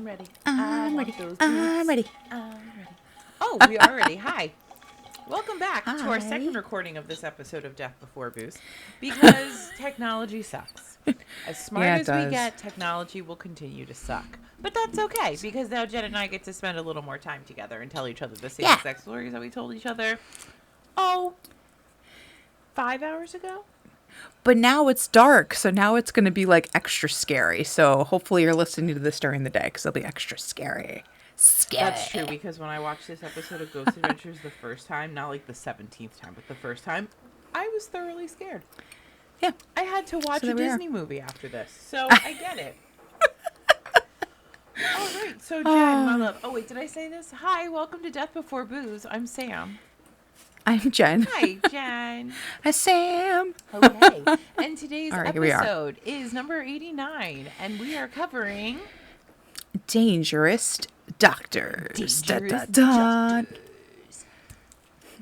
ready. I'm ready. Those I'm ready. I'm ready. Oh, we are ready. Hi. Welcome back to our second recording of this episode of Death Before Booze. Because technology sucks. As smart as we get, technology will continue to suck. But that's okay, because now Jen and I get to spend a little more time together and tell each other the same exact stories that we told each other, 5 hours ago? But now it's dark, so now it's going to be like extra scary. So hopefully you're listening to this during the day because it'll be extra scary. That's true, because when I watched this episode of Ghost Adventures the first time, not like the 17th time, but the first time, I was thoroughly scared. Yeah. I had to watch a Disney movie after this, so I get it. All right, so Jen, my love. Oh, wait, did I say this? Hi, welcome to Death Before Booze. I'm Sam. I'm Jen. Hi, Jen. Hi, Sam. Okay, and today's All right, episode is number 89, and we are covering... Dangerous Doctors. Dangerous Doctors.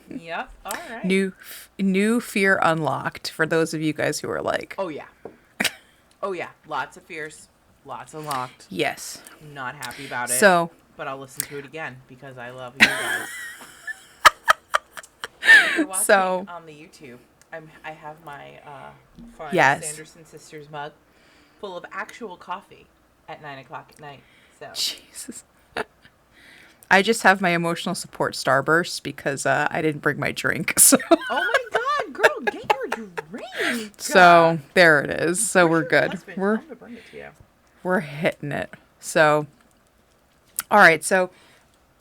Yep, all right. New fear unlocked for those of you guys who are like... Oh, yeah. Oh, yeah. Lots of fears. Lots unlocked. Yes. Not happy about it. So... But I'll listen to it again because I love you guys. If you're watching on the YouTube, I have my fun Sanderson Sisters mug full of actual coffee at 9 o'clock at night. So Jesus. I just have my emotional support Starburst because I didn't bring my drink. So. Oh my God, girl, get your drink. So there it is. So we're good. I'm gonna bring it to you. We're hitting it. So, all right. So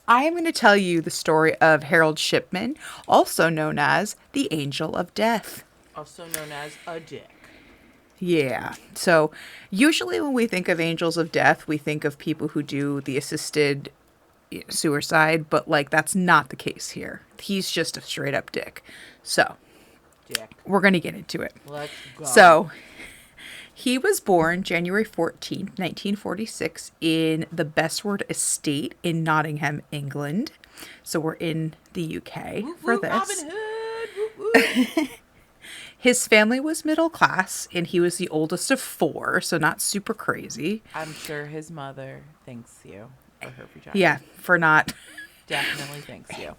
I am going to tell you the story of Harold Shipman, also known as the Angel of Death. Also known as a dick. Yeah. So usually when we think of angels of death, we think of people who do the assisted suicide, but like that's not the case here. He's just a straight up dick. So we're going to get into it. Let's go. So he was born January 14th, 1946 in the Bestwood Estate in Nottingham, England. So we're in the UK for this. Robin Hood. His family was middle class, and he was the oldest of 4, so not super crazy. I'm sure his mother thanks you for her vagina. Yeah, for not. Definitely thanks you.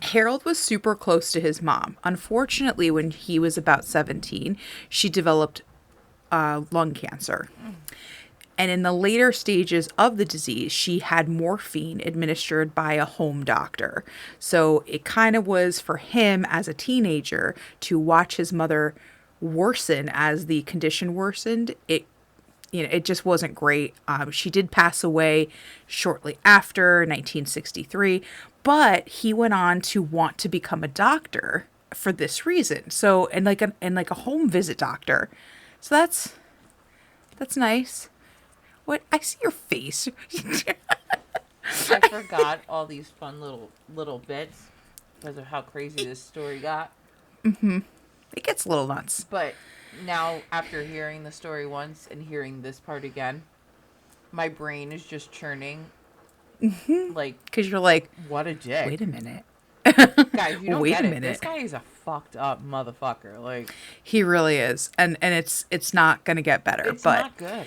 Harold was super close to his mom. Unfortunately, when he was about 17, she developed lung cancer. And in the later stages of the disease, she had morphine administered by a home doctor. So it kind of was for him as a teenager to watch his mother worsen as the condition worsened. It just wasn't great. She did pass away shortly after, 1963, but he went on to want to become a doctor for this reason. So, and like a home visit doctor. So that's nice. What? I see your face. I forgot all these fun little bits because of how crazy this story got. Mm-hmm. It gets a little nuts. But now, after hearing the story once and hearing this part again, my brain is just churning. Mm-hmm. Like, because you're like, what a dick. Wait a minute. Guys, you don't Wait get a it. minute. This guy is a fucked up motherfucker. Like, he really is, and it's not gonna get better. It's but not good.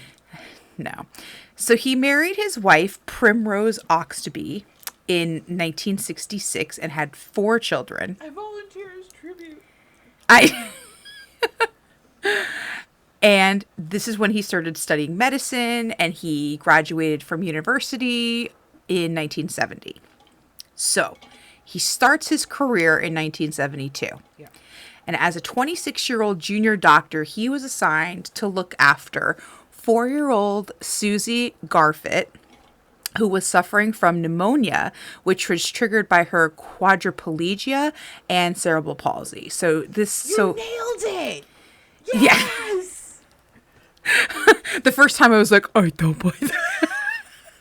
No. So he married his wife, Primrose Oxtoby, in 1966 and had 4 children. I volunteer as tribute. And this is when he started studying medicine, and he graduated from university in 1970. So he starts his career in 1972. Yeah. And as a 26-year-old junior doctor, he was assigned to look after 4-year-old Susie Garfit, who was suffering from pneumonia, which was triggered by her quadriplegia and cerebral palsy. So You nailed it! Yes! Yeah. The first time I was like, I don't believe that.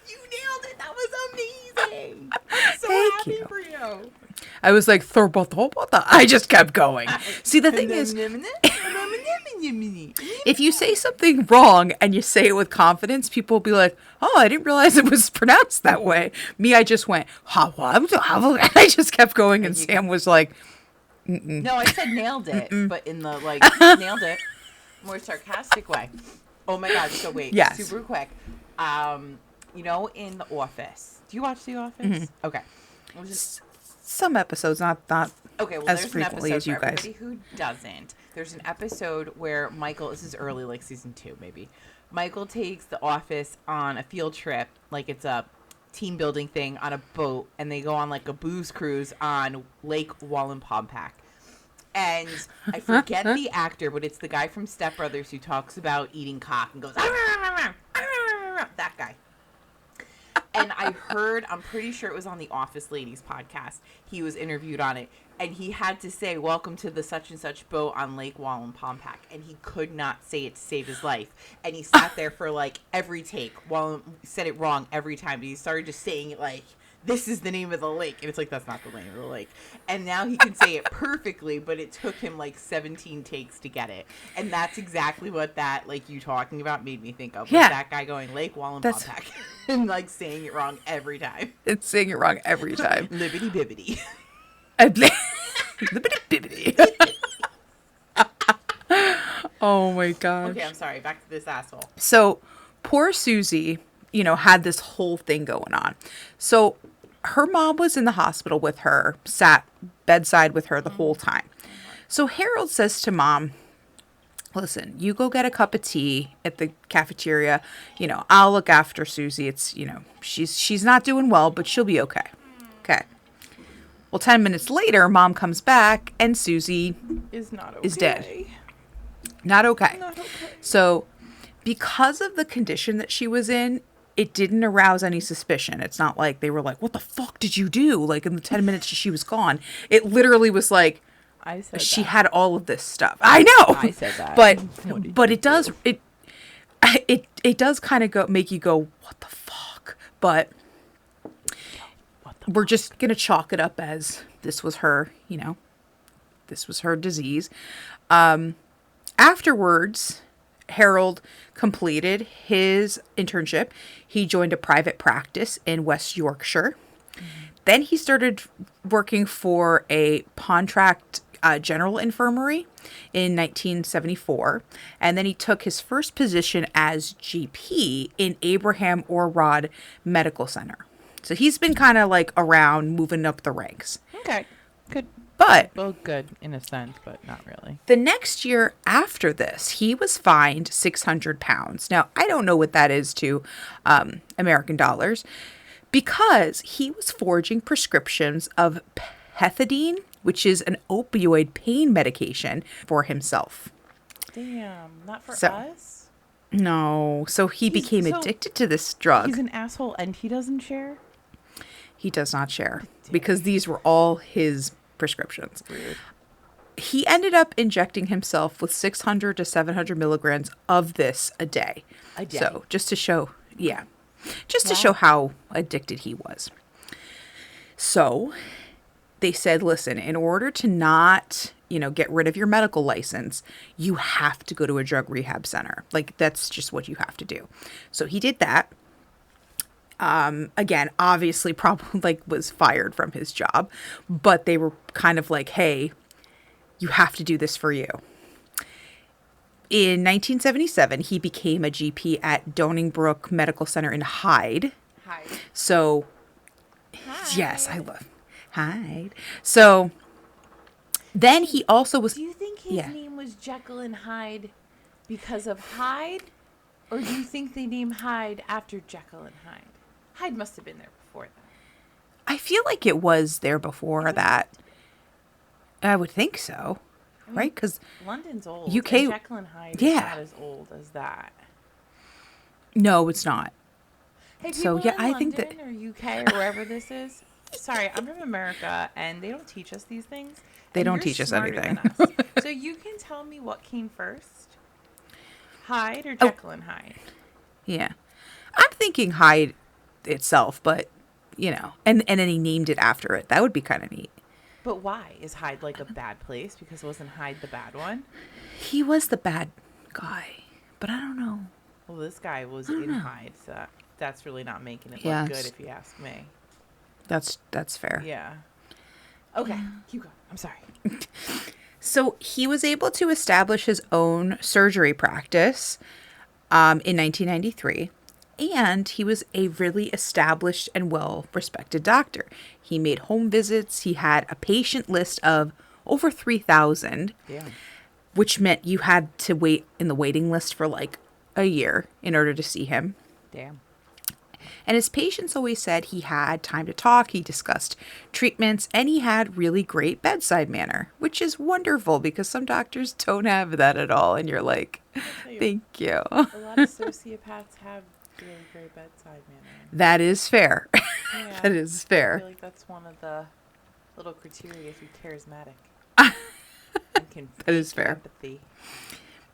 You nailed it! That was amazing! I'm so happy for you. I was like, I just kept going. See, the thing is, if you say something wrong and you say it with confidence, people will be like, oh, I didn't realize it was pronounced that way. Me, I just went, and I just kept going, and Sam was like, mm-mm. No, I said nailed it, but in the, nailed it, more sarcastic way. Oh my God, so wait, yes. super quick. you know, in The Office. Do you watch The Office? Mm-hmm. Okay. Some episodes, not okay, well, as there's frequently an episode as you for guys. everybody who doesn't. There's an episode where Michael, this is early, like season 2 maybe. Michael takes the office on a field trip, like it's a team building thing on a boat, and they go on like a booze cruise on Lake Wallenpaupack. And I forget the actor, but it's the guy from Step Brothers who talks about eating cock and goes, that guy. And I'm pretty sure it was on the Office Ladies podcast. He was interviewed on it. And he had to say, welcome to the such and such boat on Lake Wallenpaupack. And he could not say it to save his life. And he sat there for like every take while said it wrong every time. But he started just saying it like, this is the name of the lake. And it's like, that's not the name of the lake. And now he can say it perfectly, but it took him like 17 takes to get it. And that's exactly what that, like you talking about, made me think of. Yeah. That guy going Lake Wallenpaupack and like saying it wrong every time. It's saying it wrong every time. Libbity bibbity. Libbity bibbity. Oh my gosh. Okay, I'm sorry. Back to this asshole. So poor Susie, you know, had this whole thing going on. So her mom was in the hospital with her, sat bedside with her the whole time. So Harold says to mom, listen, you go get a cup of tea at the cafeteria. You know, I'll look after Susie. It's, you know, she's not doing well, but she'll be okay. Okay. Well, 10 minutes later, mom comes back and Susie is dead. Not okay. So because of the condition that she was in, it didn't arouse any suspicion. It's not like they were like, what the fuck did you do? Like in the 10 minutes she was gone. It literally was like, I said she that. had all of this stuff. I know. I said that. But it does kind of make you go, what the fuck? But we're just going to chalk it up as this was her, you know, this was her disease. Afterwards, Harold completed his internship. He joined a private practice in West Yorkshire. Then he started working for a Pontefract General Infirmary in 1974. And then he took his first position as GP in Abraham Orrod Medical Center. So he's been kind of like around moving up the ranks. Okay, good. But well, good in a sense, but not really. The next year after this, he was fined £600. Now, I don't know what that is to American dollars, because he was forging prescriptions of pethidine, which is an opioid pain medication, for himself. Damn, not for us? No. So he became addicted to this drug. He's an asshole and he doesn't share? He does not share, because these were all his prescriptions. Weird. He ended up injecting himself with 600 to 700 milligrams of this a day. So just to show, to show how addicted he was. So they said, listen, in order to not, you know, get rid of your medical license, you have to go to a drug rehab center. Like, that's just what you have to do. So he did that. Again, obviously probably like was fired from his job, but they were kind of like, hey, you have to do this for you. In 1977, he became a GP at Donnybrook Medical Center in Hyde. So, yes, I love Hyde. So then he also was... Do you think his name was Jekyll and Hyde because of Hyde? Or do you think they named Hyde after Jekyll and Hyde? Hyde must have been there before that. I feel like it was there before that. I would think so. I mean, right? Because London's old. UK, and Jekyll and Hyde is not as old as that. No, it's not. Hey, people in London or UK or wherever this is. Sorry, I'm from America, and they don't teach us these things. They don't teach us anything. So you can tell me what came first, Hyde or Jekyll and Hyde? Yeah, I'm thinking Hyde itself, but you know, and then he named it after it. That would be kind of neat. But why is Hyde like a bad place? Because wasn't Hyde the bad one? He was the bad guy, but I don't know. Well, this guy was in Hyde, so that's really not making it look good, if you ask me. That's fair. Yeah. Okay, keep going. I'm sorry. So he was able to establish his own surgery practice in 1993. And he was a really established and well-respected doctor. He made home visits. He had a patient list of over 3,000, which meant you had to wait in the waiting list for like a year in order to see him. Damn. And his patients always said he had time to talk, he discussed treatments, and he had really great bedside manner, which is wonderful because some doctors don't have that at all. And you're like, thank you. A lot of sociopaths have really great bedside manner. That is fair. Yeah. That is fair. I feel like that's one of the little criteria if you're charismatic. And can That is fair. Empathy.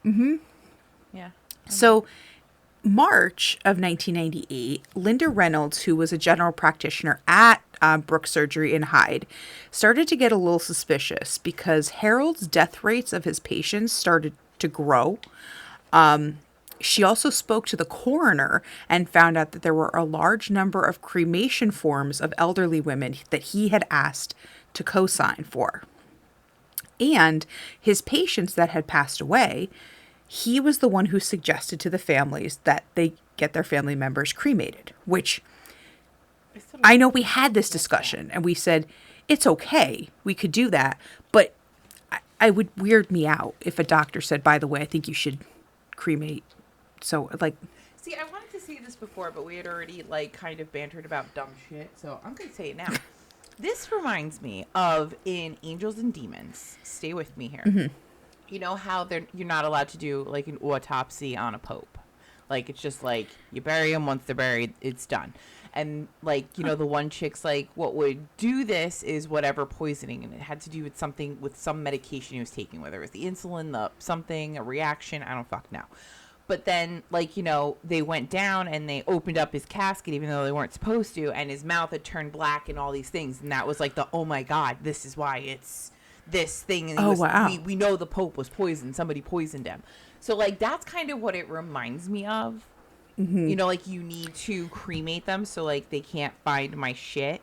Mm-hmm. Yeah. So, March of 1998, Linda Reynolds, who was a general practitioner at Brooke Surgery in Hyde, started to get a little suspicious because Harold's death rates of his patients started to grow. She also spoke to the coroner and found out that there were a large number of cremation forms of elderly women that he had asked to co-sign for. And his patients that had passed away, he was the one who suggested to the families that they get their family members cremated, which I know we had this discussion and we said, it's okay, we could do that, but I would weird me out if a doctor said, by the way, I think you should cremate. So, like... See, I wanted to say this before, but we had already, like, kind of bantered about dumb shit, so I'm going to say it now. This reminds me of in Angels and Demons. Stay with me here. Mm-hmm. You know how you're not allowed to do, like, an autopsy on a pope. Like, it's just, like, you bury them, once they're buried, it's done. And, like, you know, the one chick's like, what would do this is whatever poisoning. And it had to do with something, with some medication he was taking, whether it was the insulin, the something, a reaction, I don't fuck know. But then, like, you know, they went down and they opened up his casket, even though they weren't supposed to. And his mouth had turned black and all these things. And that was like oh, my God, this is why it's this thing. And wow. We know the Pope was poisoned. Somebody poisoned him. So, like, that's kind of what it reminds me of. Mm-hmm. You know, like, you need to cremate them so, like, they can't find my shit.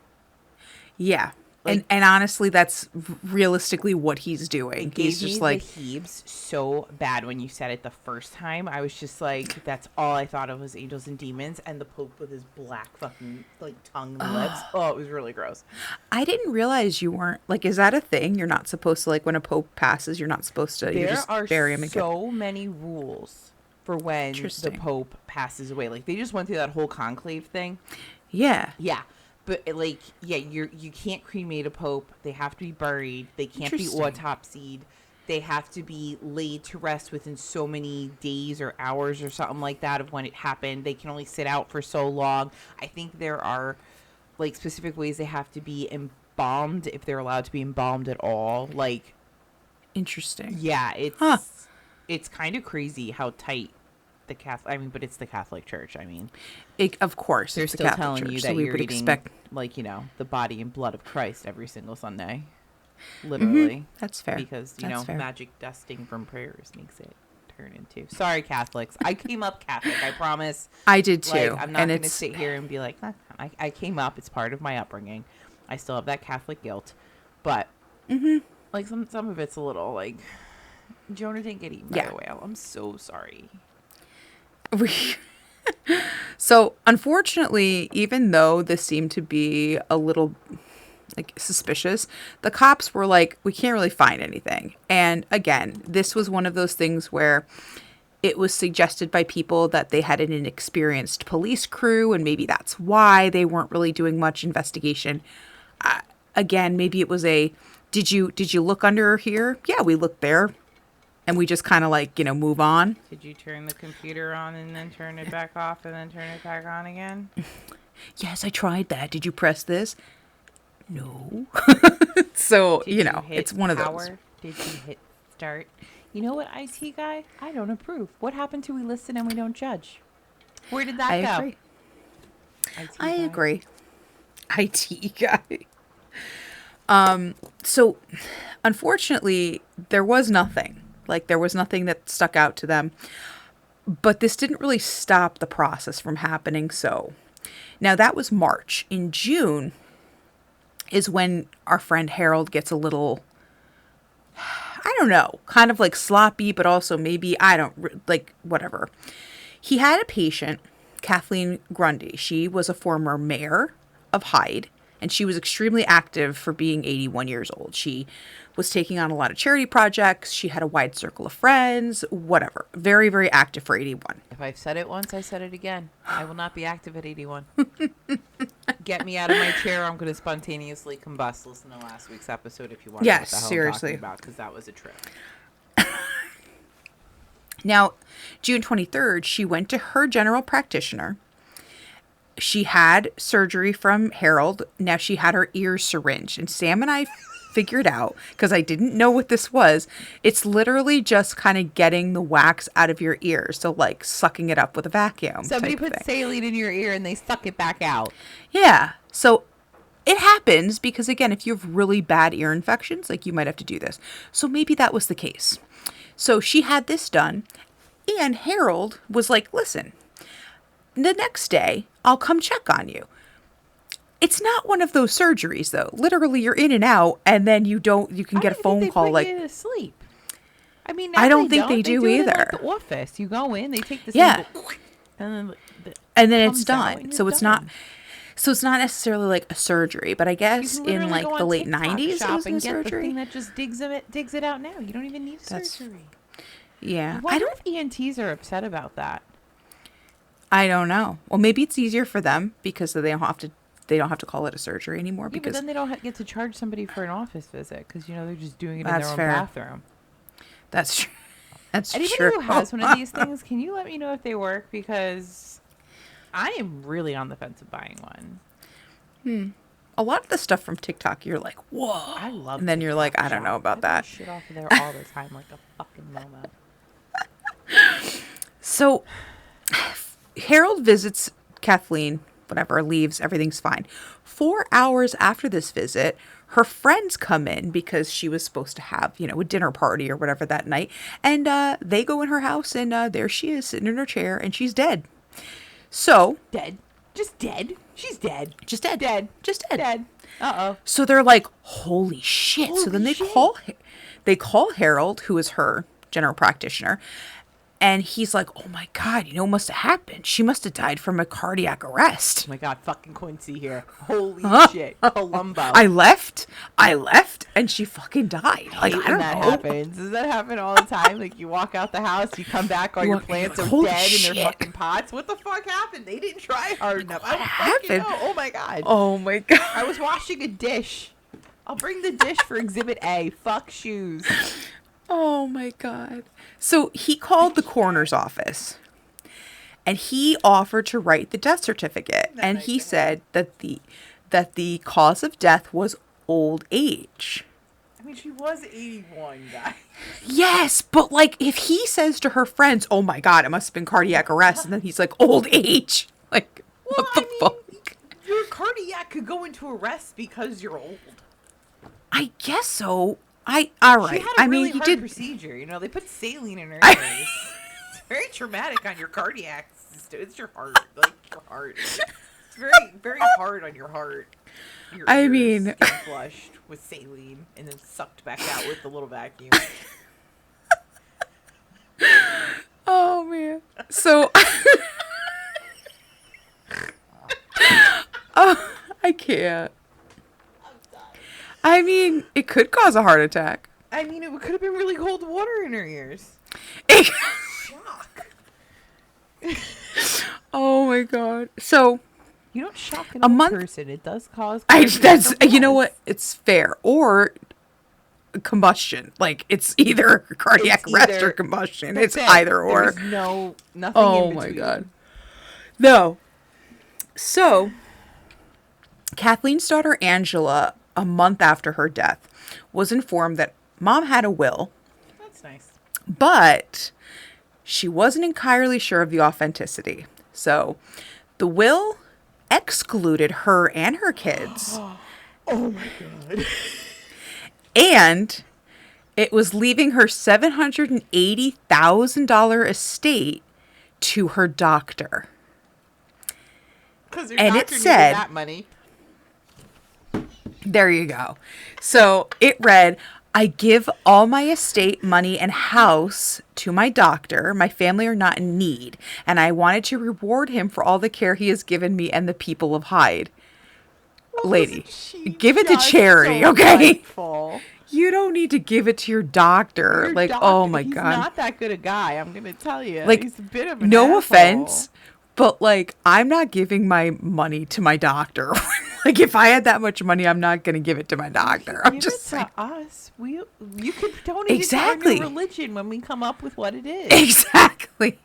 Yeah. Like, and honestly, that's realistically what he's doing. He's just like the heaves so bad when you said it the first time. I was just like, that's all I thought of was Angels and Demons and the Pope with his black fucking like tongue and lips. Oh, it was really gross. I didn't realize you weren't like. Is that a thing? You're not supposed to, like, when a Pope passes, you're not supposed to. You just bury him. There are so many rules for when the Pope passes away. Like, they just went through that whole conclave thing. Yeah. Yeah. But, like, yeah, you can't cremate a pope. They have to be buried. They can't be autopsied. They have to be laid to rest within so many days or hours or something like that of when it happened. They can only sit out for so long. I think there are, like, specific ways they have to be embalmed, if they're allowed to be embalmed at all. Like, interesting. Yeah, it's kind of crazy how tight the Catholic. I mean, but it's the Catholic Church. I mean, of course, they're still telling you that so you're eating, like, you know, the body and blood of Christ every single Sunday, literally. Mm-hmm. That's fair, because magic dusting from prayers makes it turn into. Sorry, Catholics. I came up Catholic. I promise. I did too. Like, I'm not going to sit here and be like, I came up. It's part of my upbringing. I still have that Catholic guilt, but like some of it's a little like Jonah didn't get eaten by a whale. I'm so sorry. So, unfortunately, even though this seemed to be a little, like, suspicious, the cops were like, we can't really find anything. And again, this was one of those things where it was suggested by people that they had an inexperienced police crew, and maybe that's why they weren't really doing much investigation. Again, maybe it was did you look under here? Yeah, we looked there. And we just kind of, like, you know, move on. Did you turn the computer on and then turn it back off and then turn it back on again? Yes, I tried that. Did you press this? No. So, you know, it's one of those. Did you hit start? You know what, IT guy? I don't approve. What happened to we listen and we don't judge? Where did that go? Agree. I agree. IT guy. So, unfortunately, there was nothing. Like, there was nothing that stuck out to them. But this didn't really stop the process from happening. So, now that was March. In June is when our friend Harold gets a little, I don't know, kind of like sloppy, but also maybe, whatever. He had a patient Kathleen Grundy. She was a former mayor of Hyde, and she was extremely active for being 81 years old. She was taking on a lot of charity projects. She had a wide circle of friends, whatever. Very, very active for 81. If I've said it once, I said it again. I will not be active at 81. Get me out of my chair. I'm going to spontaneously combust. Listen to last week's episode if you want to know what the hell seriously. I'm talking about, because that was a trip. Now, June 23rd, she went to her general practitioner. She had surgery from Harold. Now she had her ears syringed. And Sam and I figured out, because I didn't know what this was, it's literally just kind of getting the wax out of your ears. So like sucking it up with a vacuum. Somebody put saline in your ear and they suck it back out. Yeah. So it happens because, again, if you have really bad ear infections, like you might have to do this. So maybe that was the case. So she had this done, and Harold was like, listen, the next day I'll come check on you. It's not one of those surgeries, though. Literally, you're in and out, and then you can get a phone call like, to sleep. I mean, I don't think they do either. It in, like, the office, you go in, they take the and then it's done. So it's not. So it's not necessarily like a surgery, but I guess in like the late 90s, it was a surgery. The thing that just digs it out now. You don't even need surgery. Yeah, I wonder if ENTs are upset about that. I don't know. Well, maybe it's easier for them because they don't have to call it a surgery anymore. Yeah, because but then they don't get to charge somebody for an office visit because they're just doing it in their own bathroom. That's true. That's true. Anybody who has one of these things, can you let me know if they work? Because I am really on the fence of buying one. A lot of the stuff from TikTok, you're like, whoa. I love And then you're like, I don't know about that. Shit off of there all the time like a fucking momo. So Harold visits Kathleen, whatever, leaves, everything's fine. 4 hours after this visit, her friends come in because she was supposed to have, a dinner party or whatever that night. And they go in her house, and there she is sitting in her chair, and she's dead. So. Dead. Just dead. She's dead. Just dead. Dead. Just dead. Dead. Uh-oh. So they're like, holy shit. Holy so then shit. they call Harold, who is her general practitioner. And he's like, oh my God, what must have happened? She must have died from a cardiac arrest. Oh my God, fucking Quincy here. Holy shit. Columbo. I left, and she fucking died. Like, I don't know. Happens. Does that happen all the time? Like, you walk out the house, you come back, all your plants are dead in their fucking pots. What the fuck happened? They didn't try hard enough. I don't fucking know. Oh my God. Oh my God. I was washing a dish. I'll bring the dish for Exhibit A. Fuck shoes. Oh my God. So he called the coroner's office, and he offered to write the death certificate. And he said that the cause of death was old age. I mean, she was 81, guys. Yes, but like if he says to her friends, oh my God, it must have been cardiac arrest, and then he's like, old age. Like, what the fuck? Your cardiac could go into arrest because you're old. I guess so. All right. She had a really hard procedure. They put saline in her ears. It's very traumatic on your cardiac system. It's your heart, like your heart. It's very, very hard on your heart. Your ears get flushed with saline and then sucked back out with the little vacuum. Oh man. So. Oh, I can't. I mean, it could cause a heart attack. I mean, it could have been really cold water in her ears. Shock. Oh my God. So, you don't shock an old person. It does cause. That's you know what? It's fair. Or combustion. Like it's either cardiac arrest or combustion. It's either or. There's nothing. Oh in my between. God. No. So, Kathleen's daughter Angela, a month after her death, was informed that Mom had a will. That's nice. But she wasn't entirely sure of the authenticity. So the will excluded her and her kids. Oh my God. And it was leaving her $780,000 estate to her doctor. Because her doctor needed that money. There you go. So it read, I give all my estate, money, and house to my doctor. My family are not in need, and I wanted to reward him for all the care he has given me and the people of Hyde. Lady, give it to charity, okay? Delightful. You don't need to give it to your doctor. Oh my he's God. He's not that good a guy, I'm going to tell you. Like, he's a bit of an no asshole. offense, but like, I'm not giving my money to my doctor. Like, if I had that much money, I'm not going to give it to my doctor. I'm just saying. To us. You could donate exactly. it to our new religion when we come up with what it is. Exactly.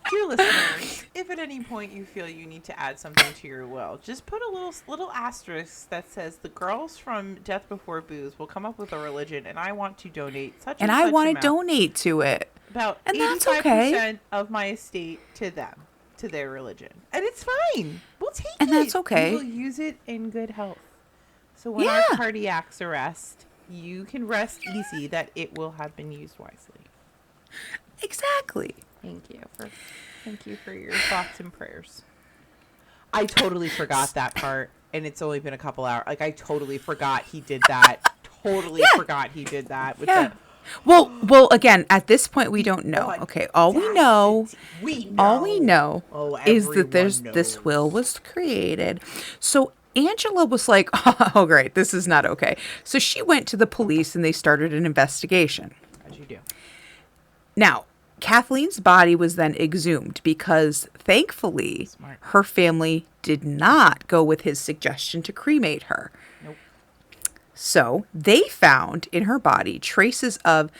Dear listeners, if at any point you feel you need to add something to your will, just put a little asterisk that says the girls from Death Before Booze will come up with a religion, and I want to donate such and I want amount, to donate to it. About and 85% that's okay. of my estate to them, to their religion, and it's fine. We'll take it, and that's okay. We'll use it in good health. So when our cardiacs arrest, you can rest easy that it will have been used wisely. Exactly. Thank you for your thoughts and prayers. I totally forgot that part, and it's only been a couple hours. Like, I totally forgot he did that. Forgot he did that. With the, well, again, at this point, we don't know. Okay, all we know is that this will was created. So Angela was like, oh, great, this is not okay. So she went to the police, and they started an investigation. As you do. Now, Kathleen's body was then exhumed because, thankfully, her family did not go with his suggestion to cremate her. Nope. So they found in her body traces of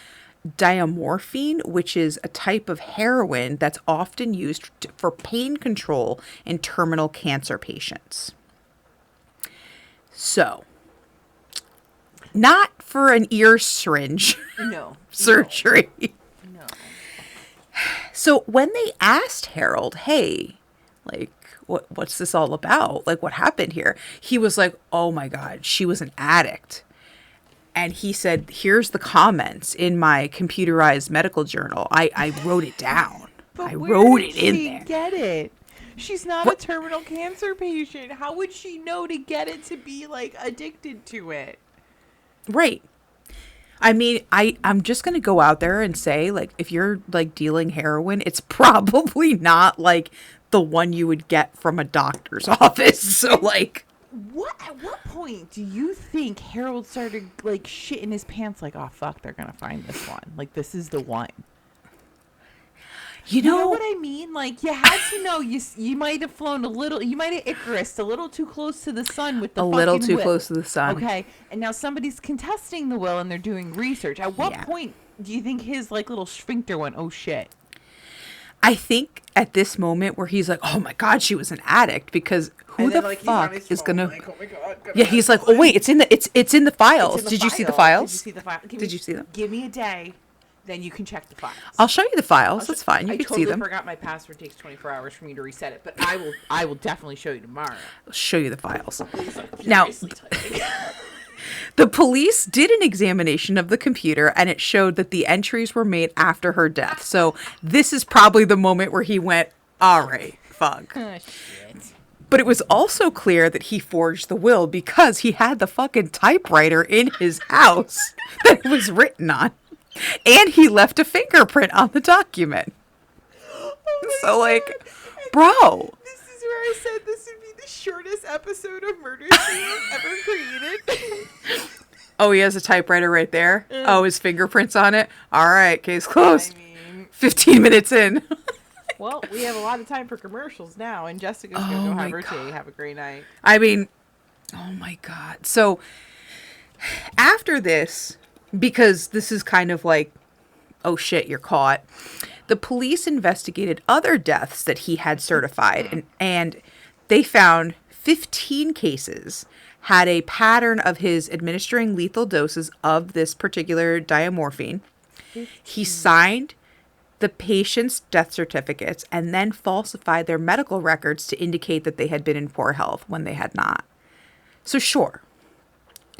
diamorphine, which is a type of heroin that's often used for pain control in terminal cancer patients. So, not for an ear syringe surgery. No. So when they asked Harold, hey, like, what's this all about? Like, what happened here? He was like, oh my God, she was an addict. And he said, here's the comments in my computerized medical journal. I wrote it down. But I wrote it in there. Get it? She's not a terminal cancer patient. How would she know to get it to be, like, addicted to it? Right. I mean, I'm just going to go out there and say, like, if you're, like, dealing heroin, it's probably not, like, the one you would get from a doctor's office. So, like... At what point do you think Harold started, like, shitting his pants like, oh, fuck, they're going to find this one. Like, this is the one. You know what I mean? Like, you had to know you might have flown you might have Icarus a little too close to the sun with the fucking will. A little too close to the sun. Okay, and now somebody's contesting the will and they're doing research. At what point do you think his, like, little sphincter went, oh, shit? I think at this moment where he's like, oh, my God, she was an addict, because who the fuck is going to... Like, oh, my God. Yeah, he's like, oh, wait, it's in the files. Did you see the files? Did you see them? Give me a day. Then you can check the files. I'll show you the files. That's fine. You can see them. I totally forgot my password takes 24 hours for me to reset it, but I will definitely show you tomorrow. I'll show you the files. Now, the police did an examination of the computer, and it showed that the entries were made after her death. So this is probably the moment where he went, all right, fuck. Oh, shit. But it was also clear that he forged the will because he had the fucking typewriter in his house that it was written on. And he left a fingerprint on the document. Oh so, like, bro. This is where I said this would be the shortest episode of Murder She ever created. Oh, he has a typewriter right there? Oh, his fingerprints on it? All right, case closed. 15 minutes in. Well, we have a lot of time for commercials now, and Jessica's going to go have her tea. Have a great night. I mean, oh, my God. So, after this... Because this is kind of like, oh shit, you're caught. The police investigated other deaths that he had certified, and they found 15 cases had a pattern of his administering lethal doses of this particular diamorphine. 15. He signed the patient's death certificates and then falsified their medical records to indicate that they had been in poor health when they had not. So sure,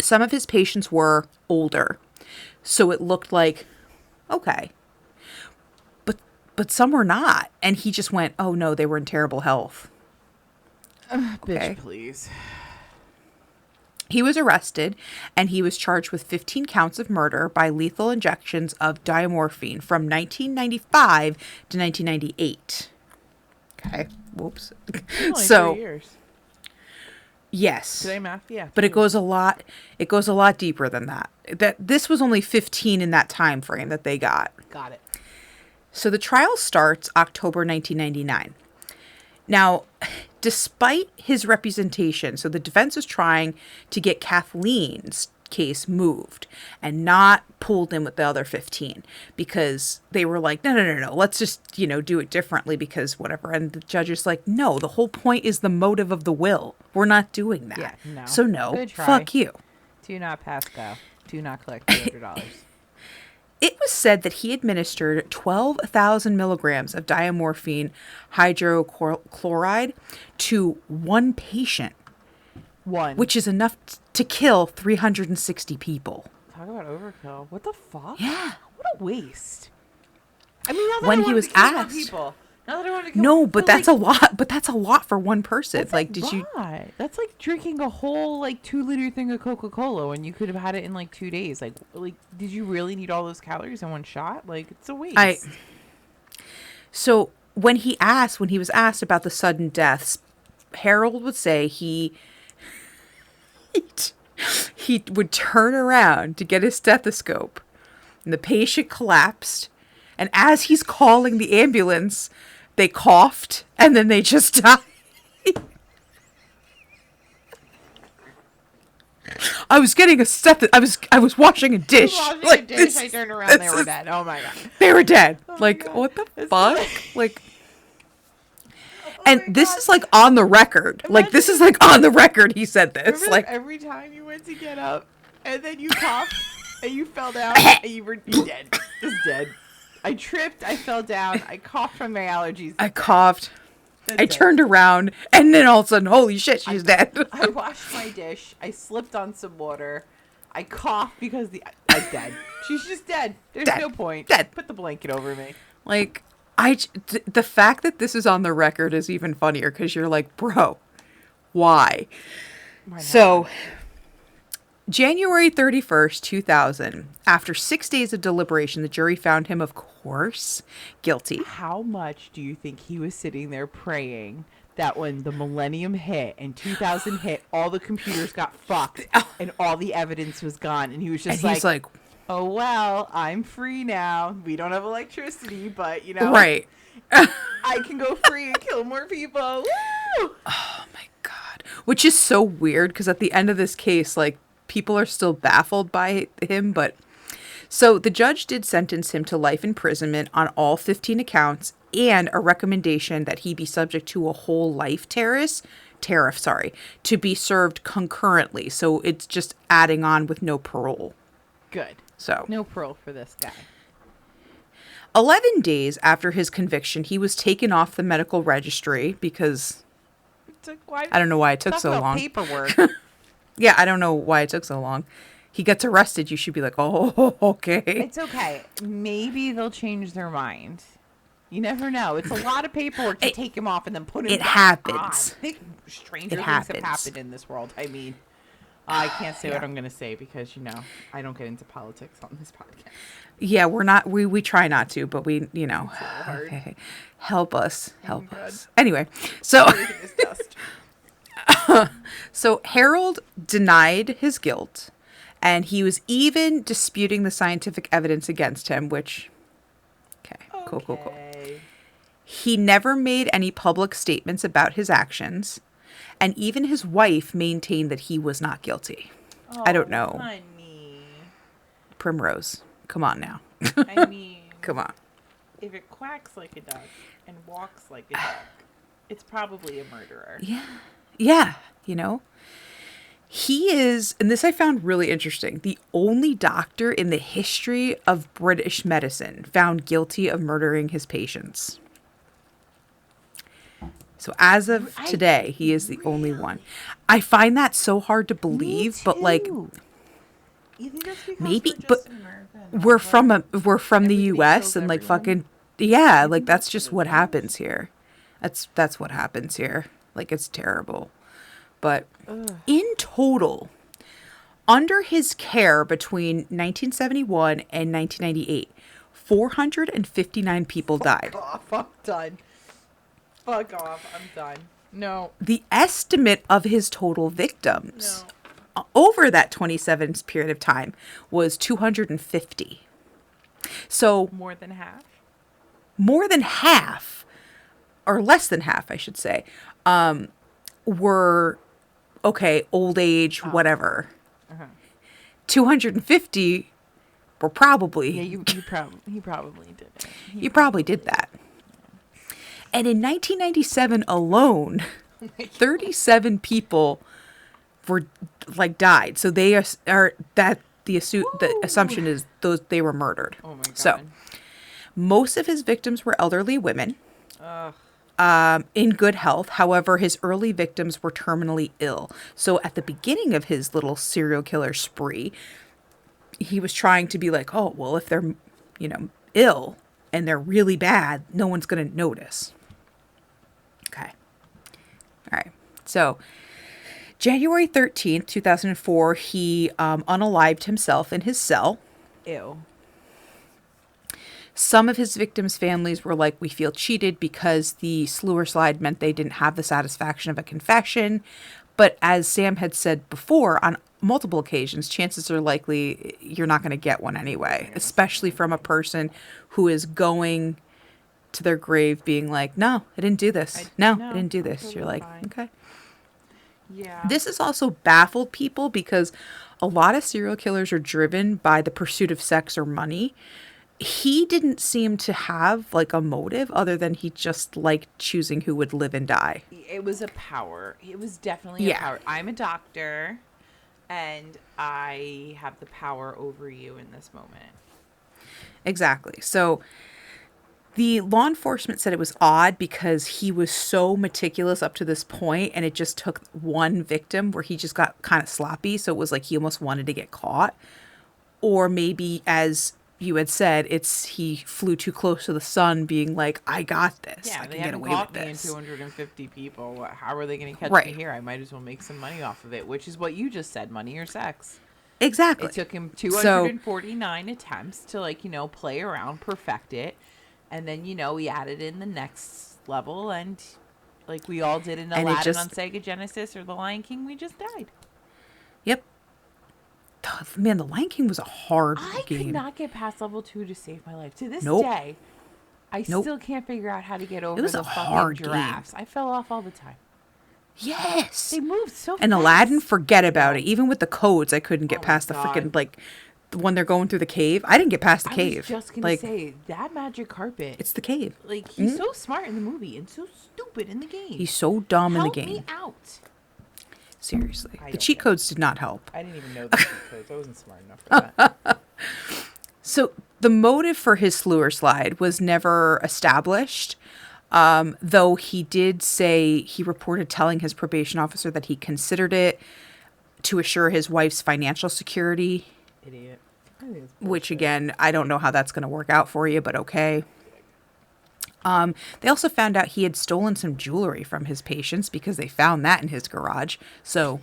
some of his patients were older. So it looked like, okay. But some were not. And he just went, oh, no, they were in terrible health. Okay. Bitch, please. He was arrested, and he was charged with 15 counts of murder by lethal injections of diamorphine from 1995 to 1998. Okay. Whoops. Only So 3 years. Yes. Did I math? Yeah. But it goes a lot deeper than that. This was only 15 in that time frame that they got. Got it. So the trial starts October 1999. Now, despite his representation, so the defense was trying to get Kathleen's case moved and not pulled in with the other 15 because they were like, no, let's just, do it differently because whatever. And the judge is like, no, the whole point is the motive of the will. We're not doing that. Yeah, no. So no, Good try. fuck you. Do not pass go. Do not collect $200. It was said that he administered 12,000 milligrams of diamorphine hydrochloride to one patient. One. Which is enough to kill 360 people. Talk about overkill. What the fuck? Yeah. What a waste. I mean, not that When I he wanted was to kill more asked. people. Not that I wanted to kill No, but that's a lot. But that's a lot for one person. That's Like, a did lot. you? That's like drinking a whole 2-liter thing of Coca-Cola when you could have had it in 2 days. Like, did you really need all those calories in one shot? It's a waste. So when he was asked about the sudden deaths, Harold would say he would turn around to get his stethoscope, and the patient collapsed, and as he's calling the ambulance, they coughed, and then they just died. I was getting I was washing a dish. I turned around, they were dead. Oh my god. They were dead. Oh What the fuck? And this is on the record. This is on the record he said this. Remember every time you went to get up and then you coughed and you fell down and you were dead. Just dead. I tripped, I fell down, I coughed from my allergies. I coughed. I turned around and then all of a sudden, holy shit, she's dead. I washed my dish. I slipped on some water. I coughed because I'm dead. She's just dead. There's no point. Dead. Put the blanket over me. The fact that this is on the record is even funnier because you're like, bro, why? So, January 31st, 2000, after 6 days of deliberation, the jury found him, of course, guilty. How much do you think he was sitting there praying that when the millennium hit and 2000 hit, all the computers got fucked and all the evidence was gone? And he was just he's like, oh, well, I'm free now. We don't have electricity, but, Right. I can go free and kill more people. Woo! Oh, my God. Which is so weird because at the end of this case, people are still baffled by him. But so the judge did sentence him to life imprisonment on all 15 accounts and a recommendation that he be subject to a whole life tariff, to be served concurrently. So it's just adding on with no parole. Good. So no parole for this guy. 11 days after his conviction, he was taken off the medical registry because I don't know why it took so long. Paperwork. Yeah, I don't know why it took so long. He gets arrested. You should be like, oh, okay. It's okay. Maybe they'll change their mind. You never know. It's a lot of paperwork to take him off and then put him back on. It happens. I think stranger things have happened in this world. I mean, I can't say what I'm going to say because, I don't get into politics on this podcast. Yeah, we're not. We try not to, but we, Okay. Help us. Anyway, so so Harold denied his guilt, and he was even disputing the scientific evidence against him, which, cool. He never made any public statements about his actions, and even his wife maintained that he was not guilty. Oh, I don't know. Honey. Primrose, come on now. I mean, come on. If it quacks like a duck and walks like a duck, it's probably a murderer. Yeah, He is, and this I found really interesting, the only doctor in the history of British medicine found guilty of murdering his patients. So as of today, he is the only one. I find that so hard to believe, but You think that's because maybe, we're just we're from the US and everyone? that's just what happens here. That's what happens here. It's terrible. But in total, Under his care between 1971 and 1998, 459 people died. Fuck off. I'm done. Fuck off. I'm done. No. The estimate of his total victims over that 27 period of time was 250. So more than half? More than half, or less than half, I should say, were, old age, whatever. 250 were probably... Yeah, he probably did it. You probably did that. And in 1997 alone, 37 people were died. So they are that the assumption is they were murdered. Oh my God. So most of his victims were elderly women. In good health. However, his early victims were terminally ill. So at the beginning of his little serial killer spree, he was trying to be like, oh, well, if they're, ill and they're really bad, no one's going to notice. Okay. All right. So January 13th, 2004, he unalived himself in his cell. Ew. Some of his victims' families were like, we feel cheated because the sewer slide meant they didn't have the satisfaction of a confession. But as Sam had said before, on multiple occasions, chances are likely you're not going to get one anyway, especially from a person who is going to their grave being like, no, I didn't do this. I didn't do this. You're like, fine. Okay. Yeah. This has also baffled people because a lot of serial killers are driven by the pursuit of sex or money. He didn't seem to have a motive other than he just liked choosing who would live and die. It was a power. It was definitely a power. I'm a doctor and I have the power over you in this moment. Exactly. So the law enforcement said it was odd because he was so meticulous up to this point and it just took one victim where he just got kind of sloppy. So it was like he almost wanted to get caught. Or maybe, as you had said, he flew too close to the sun being like, I got this. Yeah, I they can get haven't away caught with me this. in 250 people. How are they going to catch me here? I might as well make some money off of it, which is what you just said, money or sex. Exactly. It took him 249 attempts to play around, perfect it. And then, he added in the next level and we all did in Aladdin on Sega Genesis or The Lion King, we just died. Yep. Man, The Lion King was a hard game. I could not get past level 2 to save my life. To this day, I still can't figure out how to get over the fucking giraffes. I fell off all the time. Yes. They moved so fast. And Aladdin, forget about it. Even with the codes, I couldn't get past the freaking, when they're going through the cave. I didn't get past the cave. I was just going to say, that magic carpet. It's the cave. He's so smart in the movie and so stupid in the game. He's so dumb in the game. Help me out. Seriously. The cheat codes did not help. I didn't even know the cheat codes. I wasn't smart enough for that. So the motive for his sewer slide was never established, though he did say he reported telling his probation officer that he considered it to assure his wife's financial security. Idiot. Which, again, I don't know how that's going to work out for you, but okay. They also found out he had stolen some jewelry from his patients because they found that in his garage. So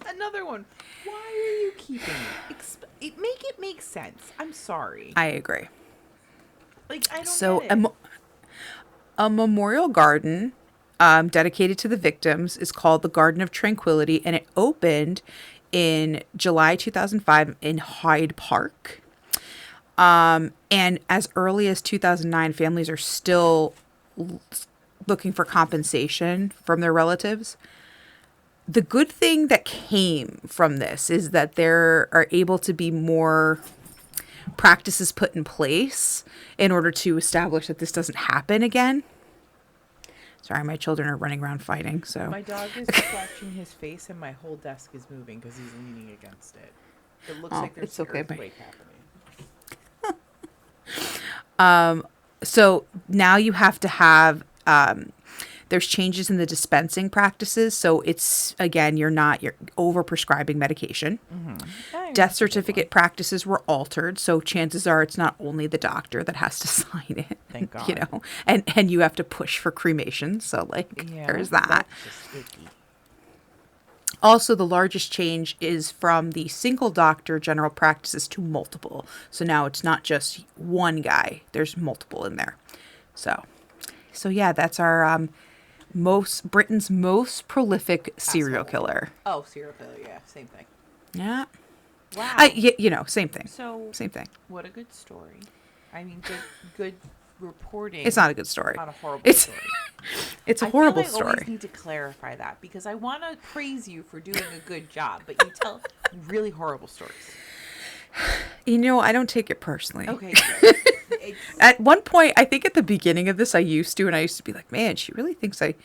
another one. Why are you keeping it? Make it make sense. I'm sorry. I agree. I don't get it. A memorial garden dedicated to the victims is called the Garden of Tranquility, and it opened in July 2005 in Hyde Park. And as early as 2009, families are still looking for compensation from their relatives. The good thing that came from this is that there are able to be more practices put in place in order to establish that this doesn't happen again. Sorry, my children are running around fighting. So my dog is scratching his face, and my whole desk is moving because he's leaning against it. It looks like there's an earthquake happening. So now you have to have, there's changes in the dispensing practices. So it's, again, you're over prescribing medication. Mm-hmm. Death certificate practices were altered. So chances are it's not only the doctor that has to sign it. Thank God. And you have to push for cremation. So there's that. Also, the largest change is from the single doctor general practices to multiple. So now it's not just one guy. There's multiple in there. So yeah, that's our Britain's most prolific serial killer. Oh, serial killer, yeah, same thing. Yeah. Wow. Same thing. So same thing. What a good story. I mean, good reporting. It's not a good story. On a horrible story. It's a horrible I story. always need to clarify that because I want to praise you for doing a good job, but you tell really horrible stories. I don't take it personally. Okay. At one point, I think at the beginning of this, I used to be like, man, she really thinks I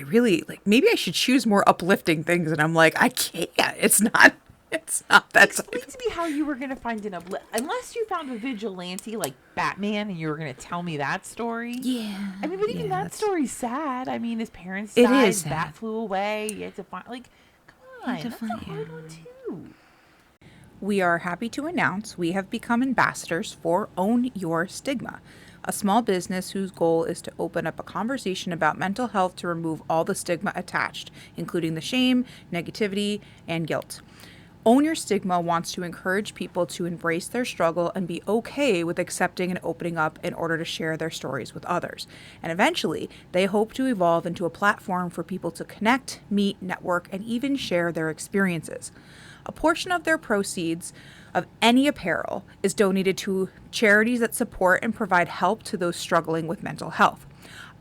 really, like, maybe I should choose more uplifting things. And I'm like, I can't. It's not that. Explain to me how you were going to find an unless you found a vigilante like Batman and you were going to tell me that story. Yeah. I mean, but even that story's sad. I mean, his parents died. It is sad. Bat flew away. You had to find, come on. That's a hard one, too. We are happy to announce we have become ambassadors for Own Your Stigma, a small business whose goal is to open up a conversation about mental health to remove all the stigma attached, including the shame, negativity, and guilt. Own Your Stigma wants to encourage people to embrace their struggle and be okay with accepting and opening up in order to share their stories with others. And eventually, they hope to evolve into a platform for people to connect, meet, network, and even share their experiences. A portion of their proceeds of any apparel is donated to charities that support and provide help to those struggling with mental health.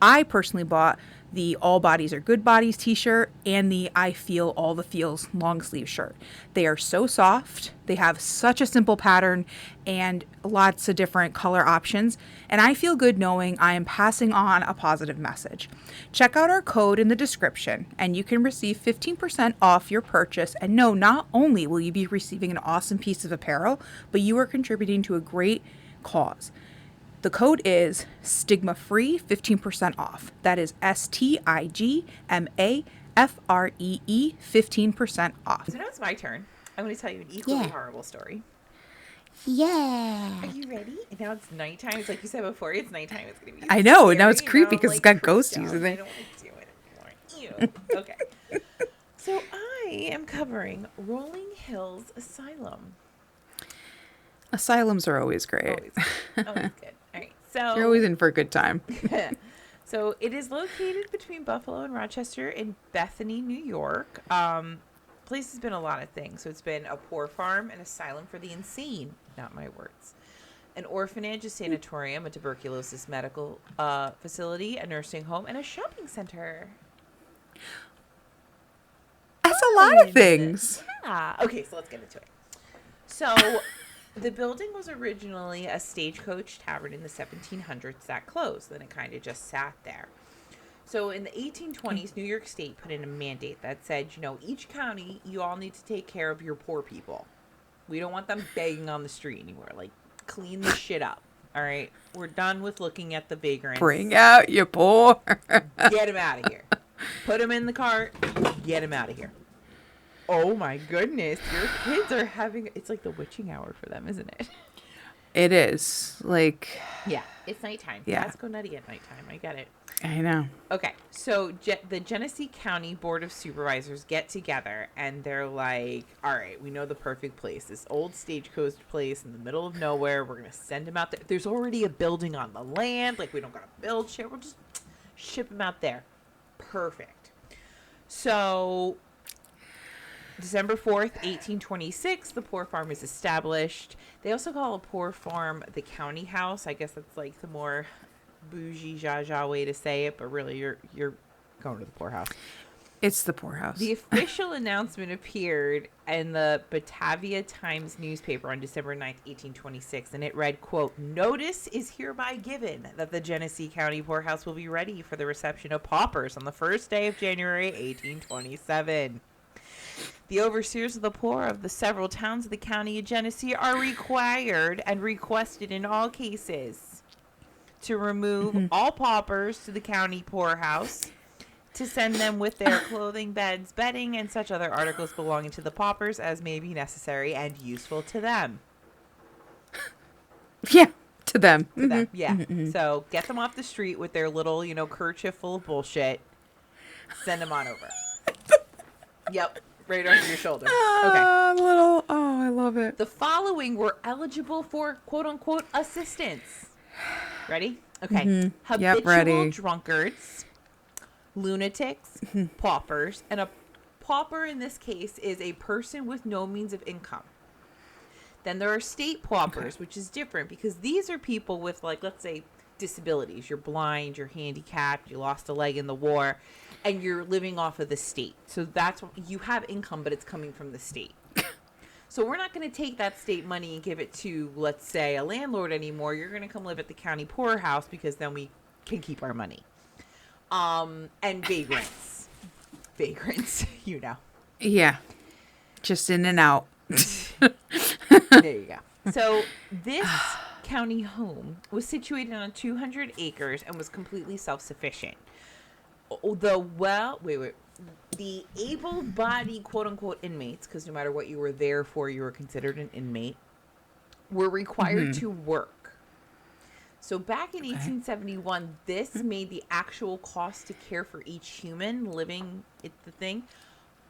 I personally bought the All Bodies Are Good Bodies t-shirt and the I Feel All the Feels long sleeve shirt. They are so soft. They have such a simple pattern and lots of different color options. And I feel good knowing I am passing on a positive message. Check out our code in the description and you can receive 15% off your purchase. And no, not only will you be receiving an awesome piece of apparel, but you are contributing to a great cause. The code is STIGMAFREE, 15% off. That is STIGMAFREE, 15% off. So now it's my turn. I'm going to tell you an equally horrible story. Yeah. Are you ready? And now it's nighttime. It's like you said before, it's nighttime. It's going to be I know. scary. Now it's creepy because it's got ghosties in I it. don't want to do it anymore. Ew. Okay. So I am covering Rolling Hills Asylum. Asylums are always great. Always good. All right. So you're always in for a good time. So it is located between Buffalo and Rochester in Bethany, New York. Place has been a lot of things. So it's been a poor farm, an asylum for the insane, not my words, an orphanage, a sanatorium, a tuberculosis medical facility, a nursing home, and a shopping center. That's a lot of things. Yeah. Okay, so let's get into it. So the building was originally a stagecoach tavern in the 1700s that closed. Then it kind of just sat there. So in the 1820s, New York State put in a mandate that said, each county, you all need to take care of your poor people. We don't want them begging on the street anymore. Like, clean this shit up. All right? We're done with looking at the vagrants. Bring out your poor. Get them out of here. Put them in the cart. Get them out of here. Oh my goodness, your kids are having, it's like the witching hour for them, isn't it? It is. Yeah, it's nighttime. Yeah. Let's go nutty at nighttime. I get it. I know. Okay, so the Genesee County Board of Supervisors get together and they're like, all right, we know the perfect place. This old stagecoach place in the middle of nowhere. We're going to send them out there. There's already a building on the land. Like, we don't got to build shit. We'll just ship them out there. Perfect. So December 4th, 1826, the poor farm is established. They also call a poor farm the county house. I guess that's like the more bougie, zha-zha way to say it, but really you're going to the poorhouse. It's the poorhouse. The official announcement appeared in the Batavia Times newspaper on December 9th, 1826, and it read, quote, "Notice is hereby given that the Genesee County Poorhouse will be ready for the reception of paupers on the first day of January, 1827. The overseers of the poor of the several towns of the county of Genesee are required and requested in all cases to remove all paupers to the county poorhouse, to send them with their clothing, beds, bedding, and such other articles belonging to the paupers as may be necessary and useful to them." Yeah, to them. To them, yeah. So get them off the street with their little, kerchief full of bullshit. Send them on over. Yep. right over your shoulder. Okay. Oh, I love it. The following were eligible for quote-unquote assistance. Ready? Okay. Mm-hmm. Habitual drunkards, lunatics, paupers, and a pauper in this case is a person with no means of income. Then there are state paupers, which is different because these are people with, like, let's say, disabilities. You're blind, you're handicapped, you lost a leg in the war, and you're living off of the state. So that's what you have income, but it's coming from the state. So we're not going to take that state money and give it to, let's say, a landlord anymore. You're going to come live at the county poorhouse because then we can keep our money. And vagrants. Vagrants, you know. Yeah. Just in and out. There you go. So this county home was situated on 200 acres and was completely self-sufficient. The able-bodied, quote-unquote, inmates, because no matter what you were there for, you were considered an inmate, were required to work. So back in 1871, this made the actual cost to care for each human living at the thing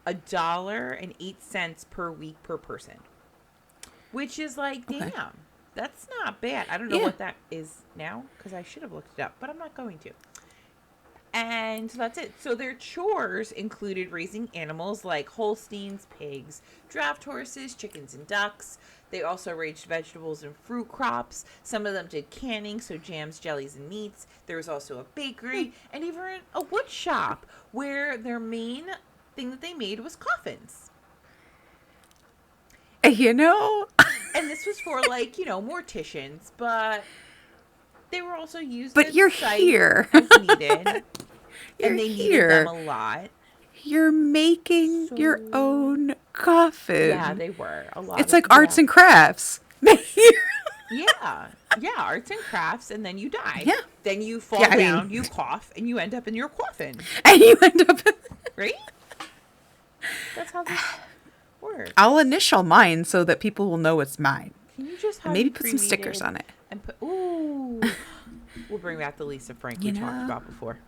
$1.08 per week per person. Which is like, damn, that's not bad. I don't know what that is now, because I should have looked it up, but I'm not going to. And so that's it. So their chores included raising animals like Holsteins, pigs, draft horses, chickens, and ducks. They also raised vegetables and fruit crops. Some of them did canning, so jams, jellies, and meats. There was also a bakery and even a wood shop where their main thing that they made was coffins. You know? And this was for, like, you know, morticians, but they were also used but as you're here as needed. You're and they here. needed them a lot. You're making your own coffin. Yeah, they were. A lot. It's like arts and crafts. Yeah, arts and crafts, and then you die. Yeah. Then you fall down, you cough, and you end up in your coffin. And you end up right? That's how this works. I'll initial mine so that people will know it's mine. Can you just and maybe put some stickers on it? And put we'll bring back the Lisa Frank we talked about before.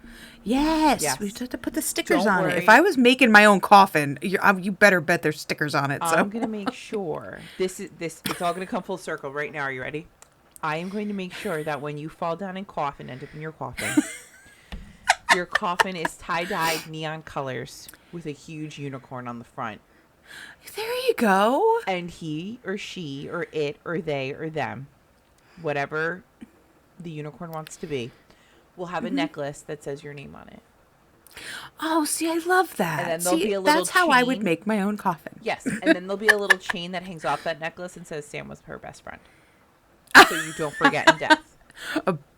Yes. We just have to put the stickers on worry. it. If I was making my own coffin, you better bet there's stickers on it. So I'm gonna make sure this. It's all gonna come full circle right now. Are you ready? I am going to make sure that when you fall down and cough and end up in your coffin, your coffin is tie-dyed neon colors with a huge unicorn on the front. There you go. And he or she or it or they or them, whatever the unicorn wants to be, will have a necklace that says your name on it. Oh, see, I love that. And then there'll be a little that's how I would make my own coffin. Yes, and then there'll be a little chain that hangs off that necklace and says Sam was her best friend. So you don't forget in death.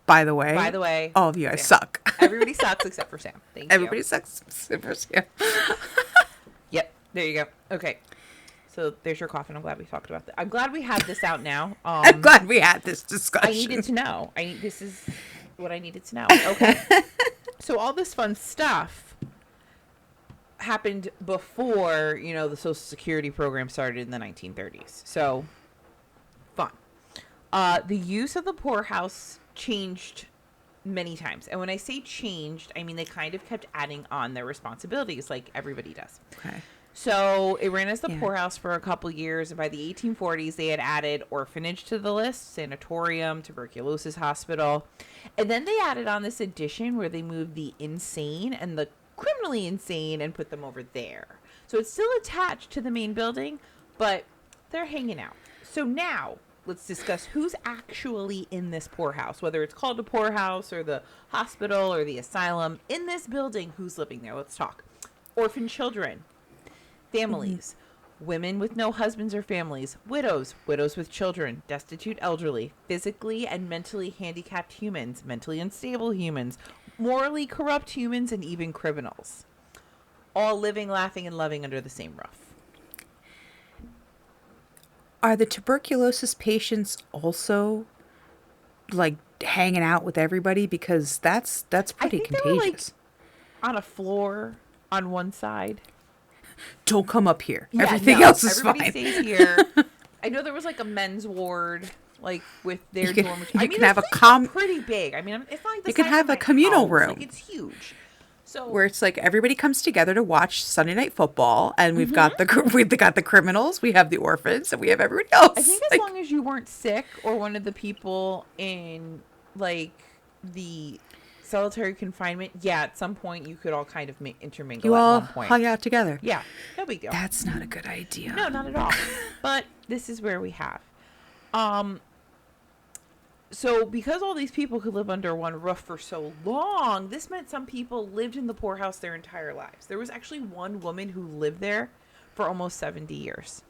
By the way, all of you guys suck. Everybody sucks except for Sam. Everybody sucks except for Sam. Yep, there you go. Okay, so there's your coffin. I'm glad we talked about that. I'm glad we had this out now. I'm glad we had this discussion. I needed to know. This is what I needed to know. Okay, so all this fun stuff happened before, the Social Security program started in the 1930s. So fun. The use of the poorhouse changed many times. And when I say changed, I mean they kind of kept adding on their responsibilities like everybody does. Okay. So it ran as the poorhouse for a couple years. And by the 1840s, they had added orphanage to the list, sanatorium, tuberculosis hospital. And then they added on this addition where they moved the insane and the criminally insane and put them over there. So it's still attached to the main building, but they're hanging out. So now let's discuss who's actually in this poorhouse, whether it's called a poorhouse or the hospital or the asylum. In this building, who's living there? Let's talk. Orphan children, families, women with no husbands or families, widows with children, destitute elderly, physically and mentally handicapped humans, mentally unstable humans, morally corrupt humans, and even criminals. All living, laughing, and loving under the same roof. Are the tuberculosis patients also like hanging out with everybody? Because that's pretty contagious. They were, like, on a floor on one side. Don't come up here. Yeah, everything else is everybody fine. Everybody stays here. I know there was like a men's ward, like with their dormitory. You can have a pretty big. I mean, it's not like you can have a communal room. Like, it's huge. So where it's like everybody comes together to watch Sunday Night Football, and we've got the criminals, we have the orphans, and we have everybody else. I think as long as you weren't sick or one of the people in like the solitary confinement, at some point you could all kind of intermingle. You at all one point. hung out together. Yeah, no big deal. That's not a good idea. No, not at all. But this is where we have. So because all these people could live under one roof for so long, this meant some people lived in the poorhouse their entire lives. There was actually one woman who lived there for almost 70 years.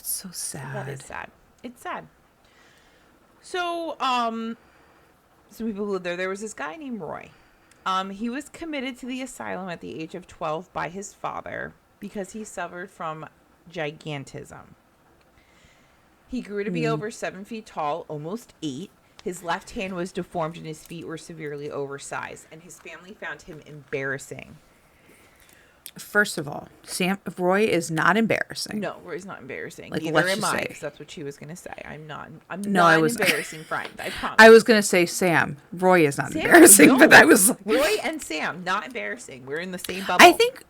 It's so sad. That is sad. It's sad. So, some people who lived there. There was this guy named Roy. He was committed to the asylum at the age of 12 by his father because he suffered from gigantism. He grew to be over 7 feet tall, almost 8. His left hand was deformed and his feet were severely oversized, and his family found him embarrassing. First of all, Roy is not embarrassing. No, Roy's not embarrassing. Like, Neither let's am just I, say. because that's what she was going to say. I'm not an embarrassing friend. I promise. I was going to say Sam. Roy is not embarrassing, but I was like... Roy and Sam, not embarrassing. We're in the same bubble. I think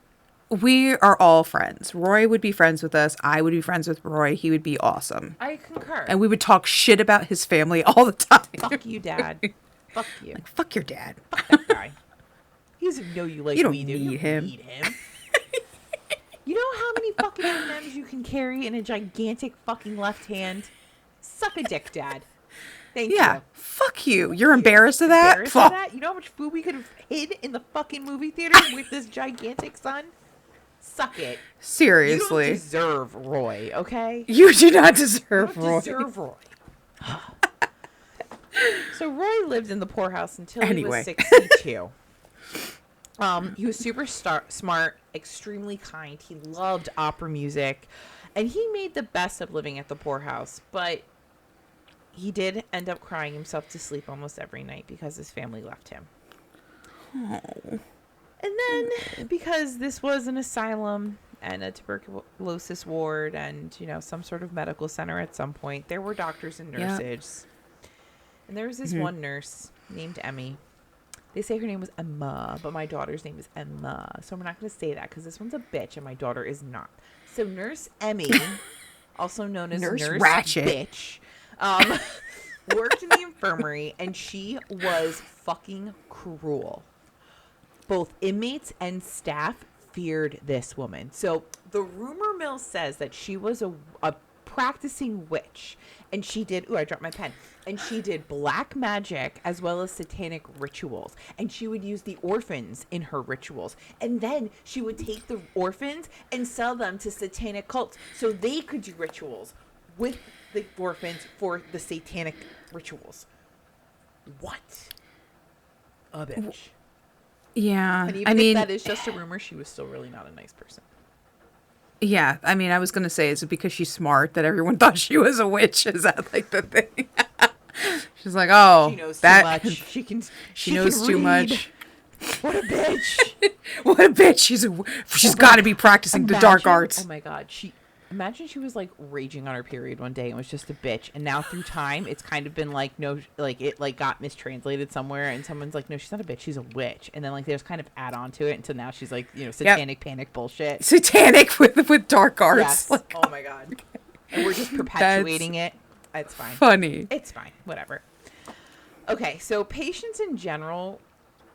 we are all friends. Roy would be friends with us. I would be friends with Roy. He would be awesome. I concur. And we would talk shit about his family all the time. Fuck you, Dad. Fuck you. Like, fuck your dad. Fuck that guy. He doesn't know you like You don't we do. need him. Need him. You know how many fucking M&Ms you can carry in a gigantic fucking left hand? Suck a dick, Dad. Thank you. Yeah. Fuck you. You're embarrassed of that? Embarrassed of that? You know how much food we could have hid in the fucking movie theater with this gigantic son? Suck it. Seriously. You don't deserve Roy, okay? You do not deserve You Roy. don't deserve Roy. So Roy lived in the poorhouse until he was 62. He was super smart, extremely kind. He loved opera music, and he made the best of living at the poorhouse. But he did end up crying himself to sleep almost every night because his family left him. Oh. And then, because this was an asylum and a tuberculosis ward and, some sort of medical center at some point, there were doctors and nurses. Yep. And there was this one nurse named Emmy. They say her name was Emma, but my daughter's name is Emma. So I'm not going to say that because this one's a bitch and my daughter is not. So Nurse Emmy, also known as Nurse Ratchet. Bitch, worked in the infirmary, and she was fucking cruel. Both inmates and staff feared this woman. So the rumor mill says that she was a practicing witch, and she did I dropped my pen, and she did black magic as well as satanic rituals, and she would use the orphans in her rituals, and then she would take the orphans and sell them to satanic cults so they could do rituals with the orphans for the satanic rituals. What a bitch. Yeah. And even if that is just a rumor, she was still really not a nice person. Yeah, I mean, I was going to say, is it because she's smart that everyone thought she was a witch? Is that like the thing? She's like, oh, she knows too much. She knows too much. What a bitch. What a bitch. She's got to be practicing the dark arts. Oh my God. Imagine she was like raging on her period one day and was just a bitch. And now through time, it's kind of been like, no, like it like got mistranslated somewhere. And someone's like, no, she's not a bitch. She's a witch. And then like they just kind of add on to it until now she's like, satanic panic bullshit. Satanic with dark arts. Yes. Like, oh my God. And we're just perpetuating it. It's fine. Funny. It's fine. Whatever. Okay. So patients in general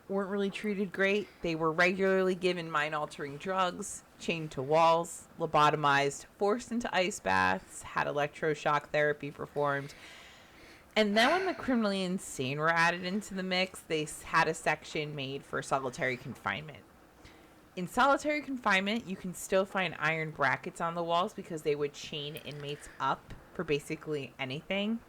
weren't really treated great. They were regularly given mind-altering drugs, chained to walls, lobotomized, forced into ice baths, had electroshock therapy performed. And then when the criminally insane were added into the mix, they had a section made for solitary confinement. In solitary confinement, you can still find iron brackets on the walls because they would chain inmates up for basically anything.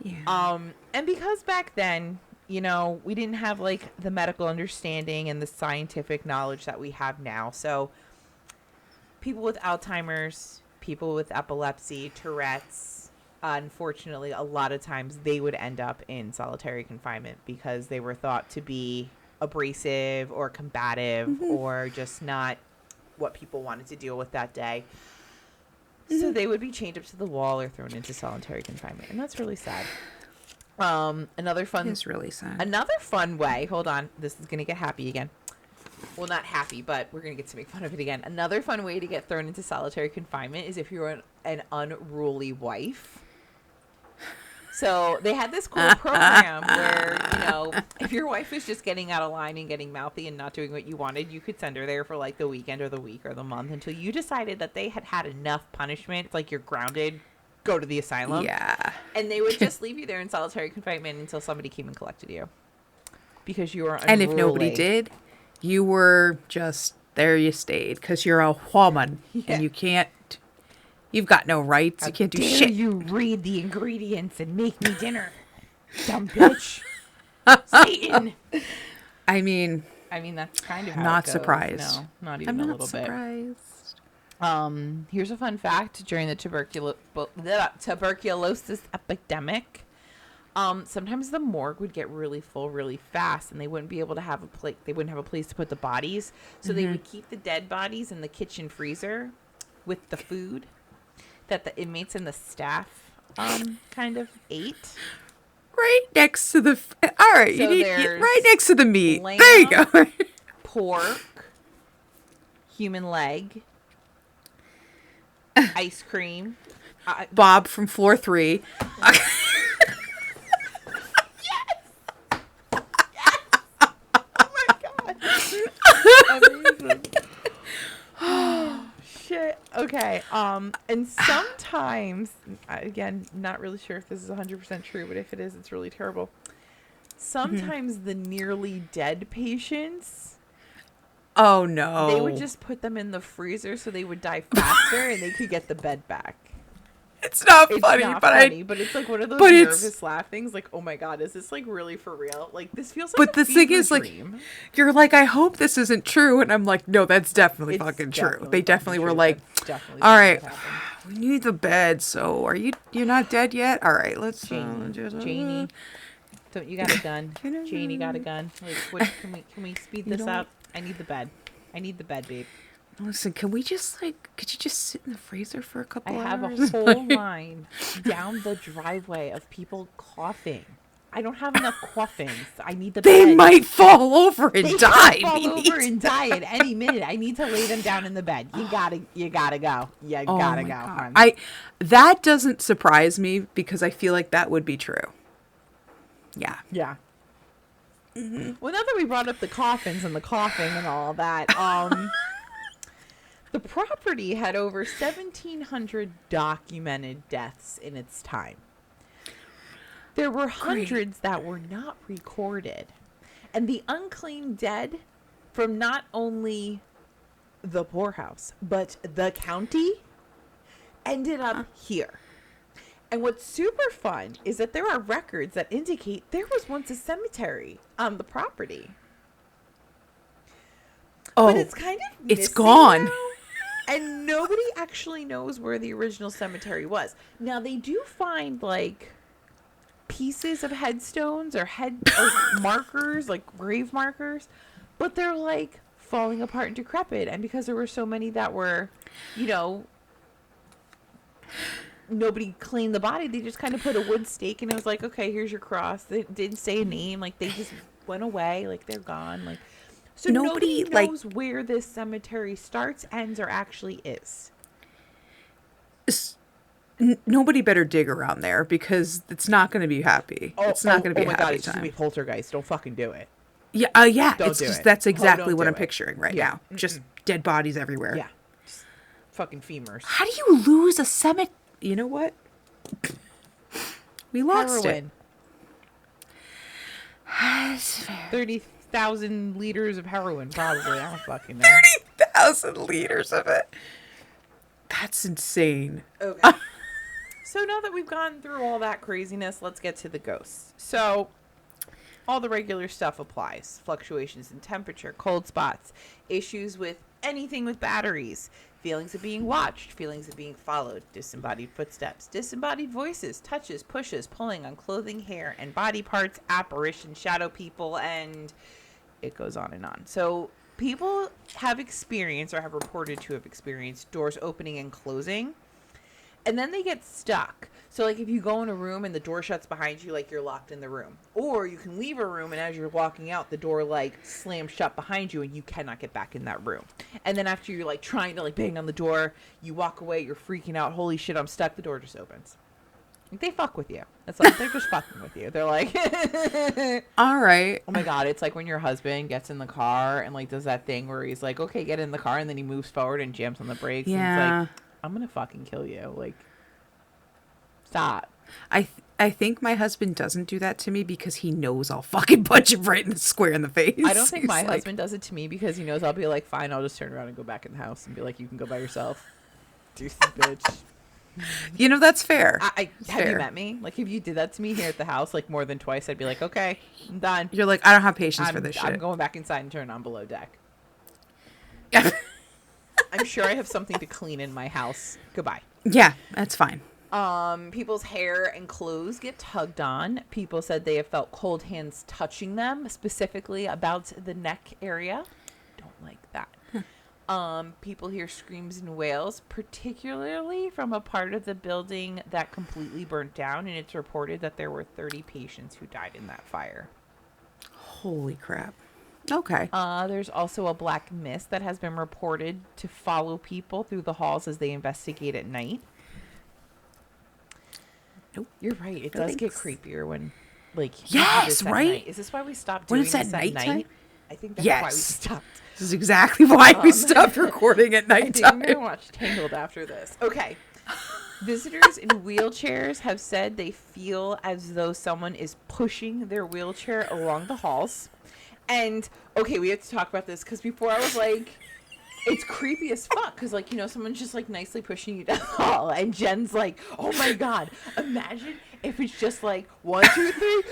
Yeah. And because back then, we didn't have like the medical understanding and the scientific knowledge that we have now. So people with Alzheimer's, people with epilepsy, Tourette's, unfortunately, a lot of times they would end up in solitary confinement because they were thought to be abrasive or combative or just not what people wanted to deal with that day. So they would be chained up to the wall or thrown into solitary confinement. And that's really sad. Another fun. It's really sad. Another fun way. Hold on, this is gonna get happy again. Well, not happy, but we're gonna get to make fun of it again. Another fun way to get thrown into solitary confinement is if you're an unruly wife. So they had this cool program where, if your wife was just getting out of line and getting mouthy and not doing what you wanted, you could send her there for like the weekend or the week or the month until you decided that they had had enough punishment. It's like you're grounded, go to the asylum. Yeah. And they would just leave you there in solitary confinement until somebody came and collected you. Because you were unruly. And if nobody did, you were just there, you stayed because you're a woman and you've got no rights. You can't do shit. You read the ingredients and make me dinner, dumb bitch. Satan. I mean, that's kind of how not it goes. surprised. No, not even I'm a not little surprised. bit. Here's a fun fact: during the tuberculosis epidemic, sometimes the morgue would get really full really fast, and they wouldn't be able to have a place. They wouldn't have a place to put the bodies, so they would keep the dead bodies in the kitchen freezer with the food that the inmates and the staff kind of ate. Right next to the... All right, So right next to the meat. Lamb, there you go. Pork, human leg, ice cream. Bob from floor 3. Amazing. Shit. Okay. And sometimes, again, not really sure if this is 100% true, but if it is, it's really terrible. Sometimes the nearly dead patients, Oh, no. they would just put them in the freezer so they would die faster and they could get the bed back. It's not It's funny, not but funny, but it's like one of those but nervous laugh things. Like, oh my god, is this like really for real? Like, this feels like But a the thing fever is, like, dream. you're like, I hope this isn't true. And I'm like, no, that's definitely It's fucking definitely true. They definitely fucking were true. like, That's definitely all something right, that happened. we need the bed. So you're not dead yet? All right, let's... Janie, don't you got a gun? Janie got a gun. Like, what, can we speed this up? I need the bed. I need the bed, babe. Listen, could you just sit in the freezer for a I couple have a hours? whole line down the driveway of people coughing. I don't have enough coffins. I need the They bed. might fall over and They die. could fall We need over and die at any minute. I need to lay them down in the bed. You gotta go. You Oh gotta my go. God. Hon. That doesn't surprise me because I feel like that would be true. Yeah. Yeah. Well, now that we brought up the coffins and the coughing and all that, the property had over 1,700 documented deaths in its time. There were hundreds that were not recorded. And the unclaimed dead from not only the poorhouse, but the county ended up here. And what's super fun is that there are records that indicate there was once a cemetery on the property. Oh, But it's kind of it's missing gone. now, and nobody actually knows where the original cemetery was. Now, they do find, like, pieces of headstones or markers, like grave markers, but they're, like, falling apart and decrepit. And because there were so many that were, nobody cleaned the body, they just kind of put a wood stake and it was like, okay, here's your cross. They didn't say a name. Like, they just went away. Like, they're gone. Like, so nobody knows where this cemetery starts, ends, or actually is. Nobody better dig around there because it's not going to be happy. It's not going to be a happy God, it's just time. going to be poltergeist. Don't fucking do it. Yeah, yeah. Don't It's do just it. that's Oh, exactly don't what do I'm it. picturing right Yeah. now. Just dead bodies everywhere. Yeah. Just fucking femurs. How do you lose a cemetery? You know what? We lost Heroin. it. 30,000 liters of heroin, probably. I don't fucking know. 30,000 liters of it. That's insane. Okay. So now that we've gone through all that craziness, let's get to the ghosts. So all the regular stuff applies. Fluctuations in temperature, cold spots, issues with anything with batteries, feelings of being watched, feelings of being followed, disembodied footsteps, disembodied voices, touches, pushes, pulling on clothing, hair, and body parts, apparition, shadow people, and it goes on and on. So people have experienced or have reported to have experienced doors opening and closing. and then they get stuck. So, like, if you go in a room and the door shuts behind you, like, you're locked in the room. Or you can leave a room, and as you're walking out, the door, like, slams shut behind you, and you cannot get back in that room. And then after you're, like, trying to, like, bang on the door, you walk away, you're freaking out. Holy shit, I'm stuck. The door just opens. They fuck with you. It's like, they're just fucking with you. They're like... All right. Oh, my God. It's like when your husband gets in the car and, like, does that thing where he's like, okay, get in the car, and then he moves forward and jams on the brakes. Yeah. And it's like, I'm going to fucking kill you. Like, stop. I think my husband doesn't do that to me because he knows I'll fucking punch him right in the square in the face. I don't think my husband does it to me because he knows I'll be like, fine, I'll just turn around and go back in the house and be like, you can go by yourself. Deuces, bitch. You know, that's fair. Have you met me? Like, if you did that to me here at the house, like, more than twice, I'd be like, okay, I'm done. You're like, I don't have patience for this shit. I'm going back inside and turn on below deck. Yeah. I'm sure I have something to clean in my house. Goodbye. Yeah, that's fine. People's hair and clothes get tugged on. People said they have felt cold hands touching them, specifically about the neck area. Don't like that. People hear screams and wails, particularly from a part of the building that completely burnt down, and it's reported that there were 30 patients who died in that fire. Holy crap. Okay. There's also a black mist that has been reported to follow people through the halls as they investigate at night. Nope. You're right. It does get creepier when, like, yes, right? Night. Is this why we stopped doing this at night? I think that's why we stopped. This is exactly why we stopped recording at nighttime. I think I'm going to watch Tangled after this. Okay. Visitors in wheelchairs have said they feel as though someone is pushing their wheelchair along the halls. And, okay, we have to talk about this because before I was like, it's creepy as fuck because, like, you know, someone's just, like, nicely pushing you down the hall. And Jen's like, oh, my God, imagine if it's just, like, 1, 2, 3,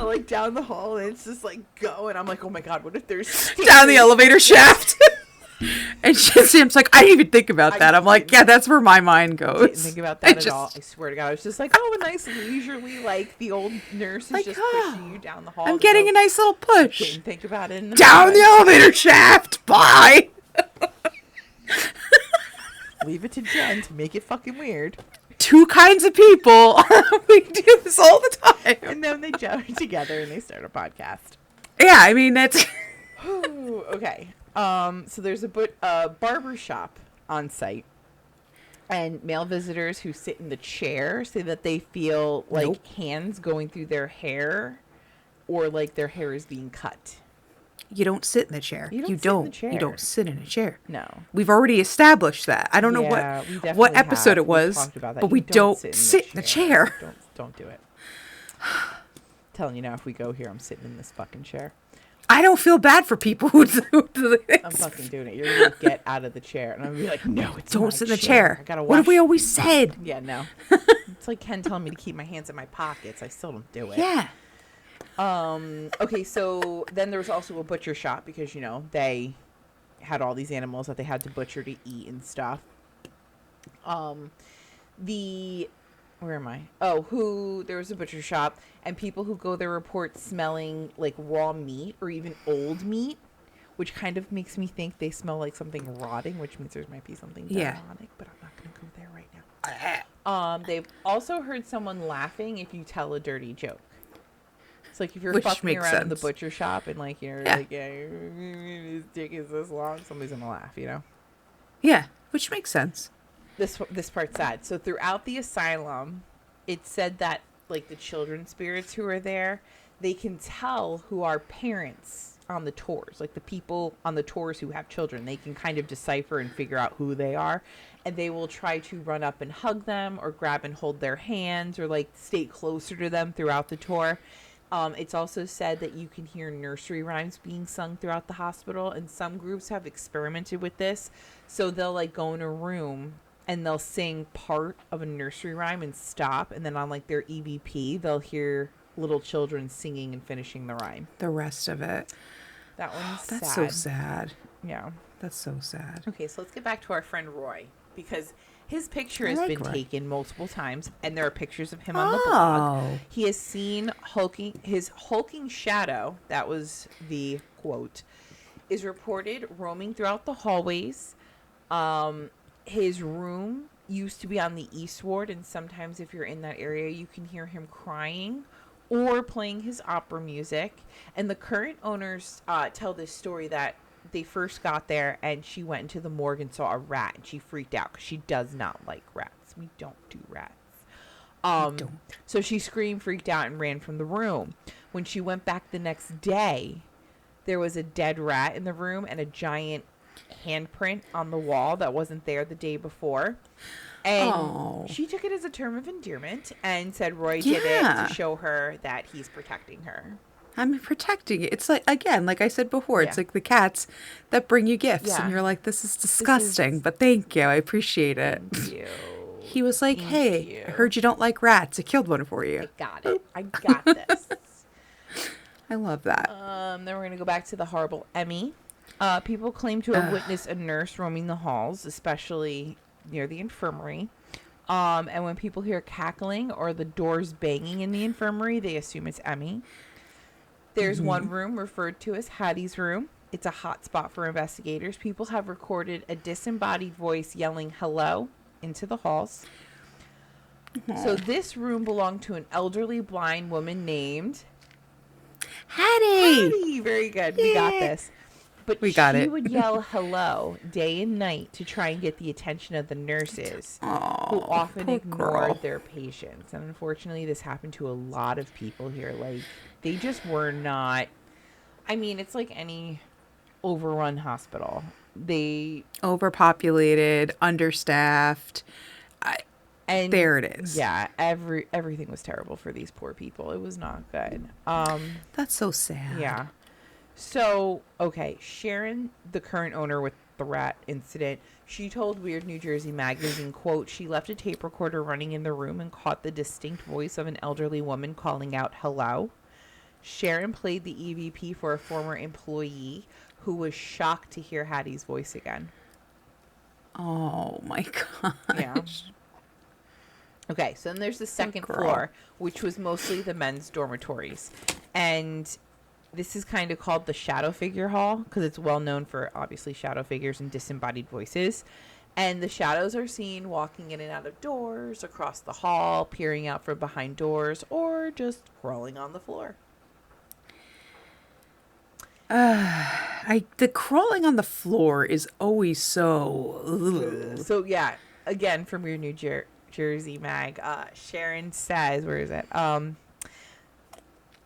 like, down the hall. And it's just, like, go. And I'm like, oh, my God, what if there's stairs? Down the elevator shaft. And Sam's like, I didn't even think about that. I'm like, yeah, that's where my mind goes. I didn't think about that at all. I swear to God. I was just like, oh, a nice leisurely, like, the old nurse is like, just pushing you down the hall. I'm getting a nice little push. Didn't think about it. Down the elevator shaft. Bye. Leave it to Jen to make it fucking weird. Two kinds of people. We do this all the time. And then they join together and they start a podcast. Yeah, I mean, that's... Okay. So there's a barber shop on site. And male visitors who sit in the chair say that they feel like hands going through their hair or like their hair is being cut. You don't sit in the chair. You don't sit in a chair. No. We've already established that. I don't know what episode it was, but we don't sit in the chair. Don't do it. I'm telling you now, if we go here, I'm sitting in this fucking chair. I don't feel bad for people who do this. I'm fucking doing it. You're going to get out of the chair. And I'm going to be like, no, don't sit in the chair. I gotta what have we always said? Yeah, no. It's like Ken telling me to keep my hands in my pockets. I still don't do it. Yeah. Okay, so then there was also a butcher shop because, you know, they had all these animals that they had to butcher to eat and stuff. Where am I? There was a butcher shop and people who go there report smelling like raw meat or even old meat, which kind of makes me think they smell like something rotting, which means there might be something demonic, but I'm not going to go there right now. They've also heard someone laughing if you tell a dirty joke. It's like if you're fucking around in the butcher shop and like you're like, yeah, his dick is this long, somebody's gonna laugh, you know? Yeah, which makes sense. This part's sad. So throughout the asylum, it said that like the children spirits who are there, they can tell who are parents on the tours. Like the people on the tours who have children, they can kind of decipher and figure out who they are. And they will try to run up and hug them or grab and hold their hands or like stay closer to them throughout the tour. It's also said that you can hear nursery rhymes being sung throughout the hospital, and some groups have experimented with this. So they'll like go in a room and they'll sing part of a nursery rhyme and stop, and then on like their EVP, they'll hear little children singing and finishing the rhyme. The rest of it. That one's sad. That's so sad. Yeah. That's so sad. Okay, so let's get back to our friend Roy, because his picture has been taken multiple times, and there are pictures of him on the blog. He has seen his hulking shadow, that was the quote, is reported roaming throughout the hallways. His room used to be on the East Ward, and sometimes if you're in that area, you can hear him crying or playing his opera music. And the current owners tell this story that they first got there and she went into the morgue and saw a rat and she freaked out because she does not like rats. We don't do rats. So she screamed, freaked out, and ran from the room. When she went back the next day, there was a dead rat in the room and a giant handprint on the wall that wasn't there the day before. And she took it as a term of endearment and said Roy did it to show her that he's protecting her. I'm protecting it. It's like, again, like I said before, it's like the cats that bring you gifts. And you're like, this is disgusting, but thank you. I appreciate it. Thank you. He was like, hey, I heard you don't like rats. I killed one for you. I got it. I got this. I love that. Then we're going to go back to the horrible Emmy. People claim to have witnessed a nurse roaming the halls, especially near the infirmary. And when people hear cackling or the doors banging in the infirmary, they assume it's Emmy. There's one room referred to as Hattie's room. It's a hot spot for investigators. People have recorded a disembodied voice yelling hello into the halls. So this room belonged to an elderly blind woman named Hattie. Very good. We got this. But she would yell hello day and night to try and get the attention of the nurses, who often ignored their patients. And unfortunately, this happened to a lot of people here. Like, they just were not... I mean, it's like any overrun hospital. They... Overpopulated, understaffed. And there it is. Yeah, everything was terrible for these poor people. It was not good. That's so sad. Yeah. So, okay, Sharon, the current owner with the rat incident, she told Weird New Jersey magazine, quote, she left a tape recorder running in the room and caught the distinct voice of an elderly woman calling out hello. Sharon played the EVP for a former employee who was shocked to hear Hattie's voice again. Oh, my gosh. Yeah. Okay, so then there's the second floor, which was mostly the men's dormitories. And this is kind of called the Shadow Figure Hall because it's well known for, obviously, shadow figures and disembodied voices. And the shadows are seen walking in and out of doors, across the hall, peering out from behind doors, or just crawling on the floor. The crawling on the floor is always so... Ugh. So, yeah, again, from your New Jersey mag, Sharon says, where is it?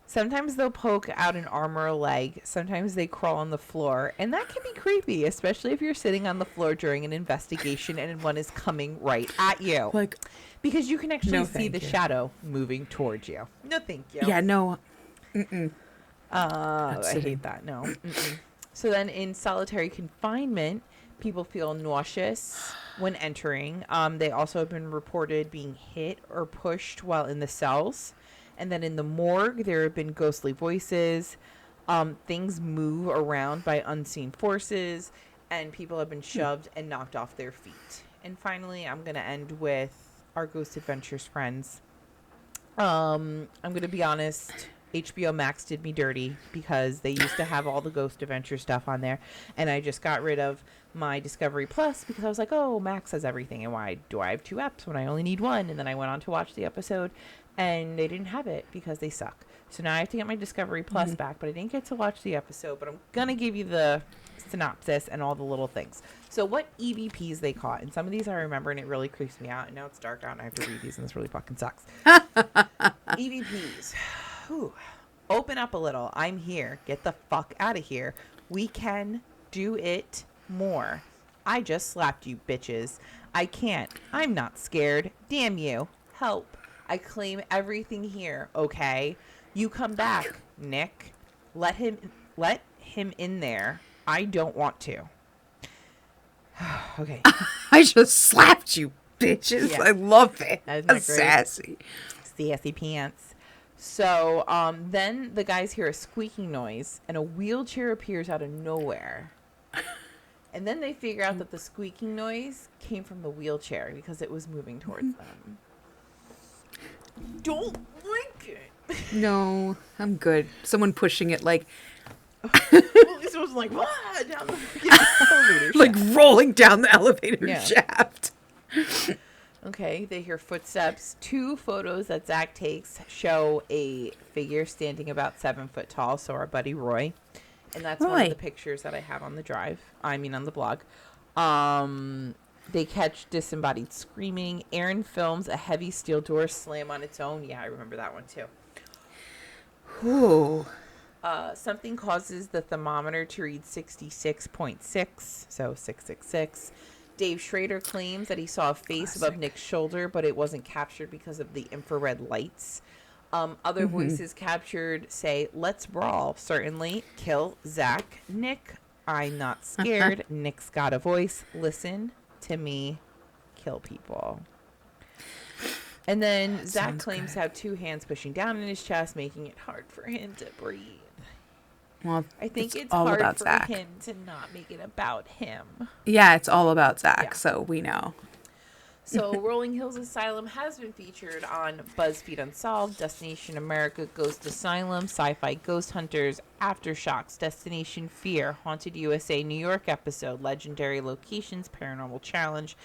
Sometimes they'll poke out an arm or a leg. Sometimes they crawl on the floor. And that can be creepy, especially if you're sitting on the floor during an investigation and one is coming right at you. Like, because you can actually see the shadow moving towards you. No, thank you. Yeah, no. I hate that. No. So then in solitary confinement, people feel nauseous when entering. They also have been reported being hit or pushed while in the cells. And then in the morgue, there have been ghostly voices. Things move around by unseen forces. And people have been shoved and knocked off their feet. And finally, I'm going to end with our Ghost Adventures friends. I'm going to be honest. HBO Max did me dirty because they used to have all the Ghost Adventure stuff on there. And I just got rid of my Discovery Plus because I was like, oh, Max has everything. And why do I have 2 apps when I only need 1? And then I went on to watch the episode. And they didn't have it because they suck. So now I have to get my Discovery Plus back. But I didn't get to watch the episode. But I'm going to give you the synopsis and all the little things. So what EVPs they caught. And some of these I remember and it really creeps me out. And now it's dark out and I have to read these and this really fucking sucks. EVPs. Whew. Open up a little. I'm here. Get the fuck out of here. We can do it more. I just slapped you, bitches. I can't. I'm not scared. Damn you. Help. I claim everything here, okay? You come back, Nick. Let him in there. I don't want to. Okay. I just slapped you, bitches. Yeah. I love it. That's sassy. Sassy pants. So, then the guys hear a squeaking noise and a wheelchair appears out of nowhere. And then they figure out that the squeaking noise came from the wheelchair because it was moving towards them. Don't like it. No, I'm good. Someone pushing it like... This was like, down the elevator shaft. Like rolling down the elevator shaft. Okay, they hear footsteps. 2 photos that Zach takes show a figure standing about 7 foot tall. So our buddy Roy, and that's one of the pictures that I have on the drive. I mean, on the blog. They catch disembodied screaming. Aaron films a heavy steel door slam on its own. Yeah, I remember that one too. Ooh. Something causes the thermometer to read 66.6, so 666. Dave Schrader claims that he saw a face above Nick's shoulder, but it wasn't captured because of the infrared lights. Other voices captured say, "Let's brawl, certainly. Kill Zach. Nick, I'm not scared. Nick's got a voice. Listen to me. Kill people." And then Zach claims to have 2 hands pushing down in his chest, making it hard for him to breathe. Well, I think it's all hard about for Zach. Him to not make it about him. Yeah, it's all about Zach, so we know. So Rolling Hills Asylum has been featured on BuzzFeed Unsolved, Destination America Ghost Asylum, Sci-Fi Ghost Hunters, Aftershocks, Destination Fear, Haunted USA New York episode, Legendary Locations, Paranormal Challenge,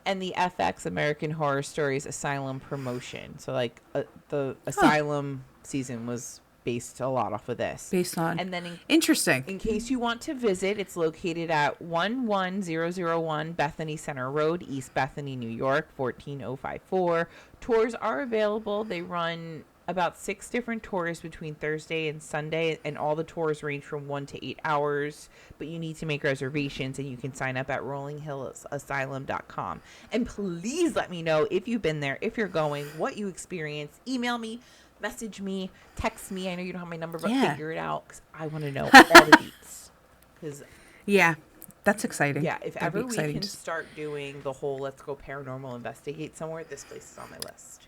and the FX American Horror Stories Asylum promotion. So like the Asylum season was based a lot off of this. Based on. And then interesting. In case you want to visit, it's located at 11001 Bethany Center Road, East Bethany, New York, 14054. Tours are available. They run about 6 different tours between Thursday and Sunday, and all the tours range from 1 to 8 hours, but you need to make reservations, and you can sign up at rollinghillsasylum.com. And please let me know if you've been there, if you're going, what you experienced. Email me, message me, text me. I know you don't have my number, but figure it out, because I want to know all the deets. Yeah, that's exciting. Yeah, if ever we can start doing the whole let's go paranormal investigate somewhere, this place is on my list.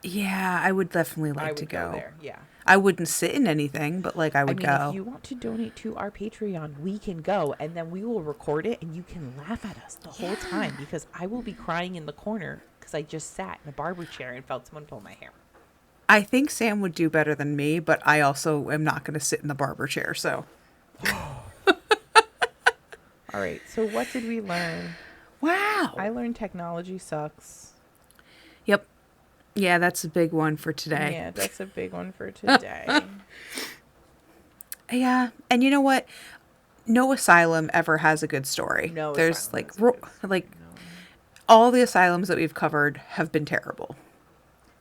Yeah, I would definitely like to go there. Yeah, I wouldn't sit in anything, but like I would go. If you want to donate to our Patreon, we can go, and then we will record it, and you can laugh at us the whole time, because I will be crying in the corner because I just sat in a barber chair and felt someone pull my hair. I think Sam would do better than me, but I also am not going to sit in the barber chair. So, all right. So what did we learn? Wow, I learned technology sucks. Yep. Yeah, that's a big one for today. Yeah, that's a big one for today. Yeah, and you know what? No asylum ever has a good story. No, there's like all the asylums that we've covered have been terrible.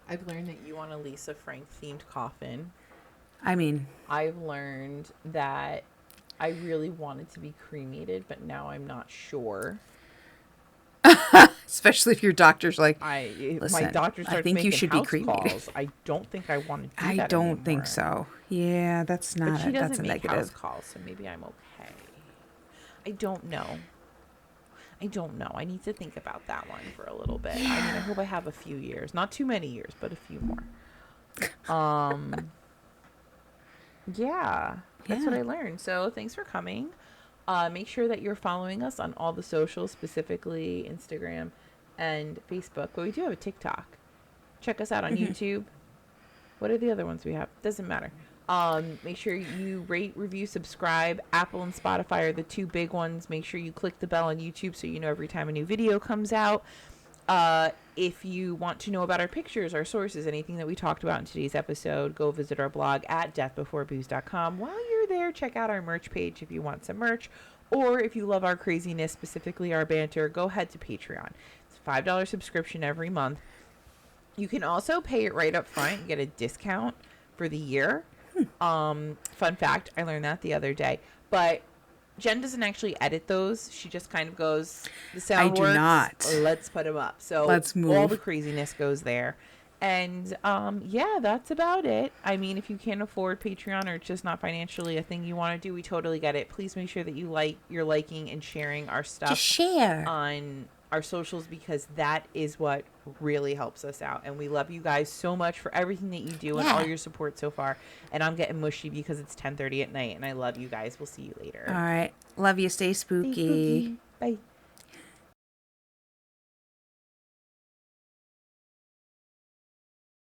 I've learned that you want a Lisa Frank themed coffin. I mean, I've learned that I really wanted to be cremated, but now I'm not sure. Especially if your doctor's like, listen, my doctor starts I think you should be cremated. Calls. I don't think I want to do that I don't anymore. think so. Yeah, that's not. But she doesn't that's a make negative. House calls, so maybe I'm okay. I don't know. I need to think about that one for a little bit. Yeah. I mean, I hope I have a few years, not too many years, but a few more. Yeah, that's what I learned. So thanks for coming. Make sure that you're following us on all the socials, specifically Instagram and Facebook. But we do have a TikTok. Check us out on YouTube. What are the other ones we have? Doesn't matter. Make sure you rate, review, subscribe. Apple and Spotify are the 2 big ones. Make sure you click the bell on YouTube so you know every time a new video comes out. If you want to know about our pictures, our sources, anything that we talked about in today's episode, go visit our blog at deathbeforebooze.com. While you're there, check out our merch page if you want some merch. Or if you love our craziness, specifically our banter, go ahead to Patreon. It's a $5 subscription every month. You can also pay it right up front and get a discount for the year. Fun fact, I learned that the other day. But Jen doesn't actually edit those. She just kind of goes, the sound works. I do not. Let's put them up. So let's move. All the craziness goes there. And yeah, that's about it. I mean, if you can't afford Patreon or it's just not financially a thing you want to do, we totally get it. Please make sure that you're liking and sharing our stuff. Just share on our socials, because that is what really helps us out. And we love you guys so much for everything that you do and all your support so far. And I'm getting mushy because it's 10:30 at night, and I love you guys. We'll see you later. All right. Love you. Stay spooky. Bye.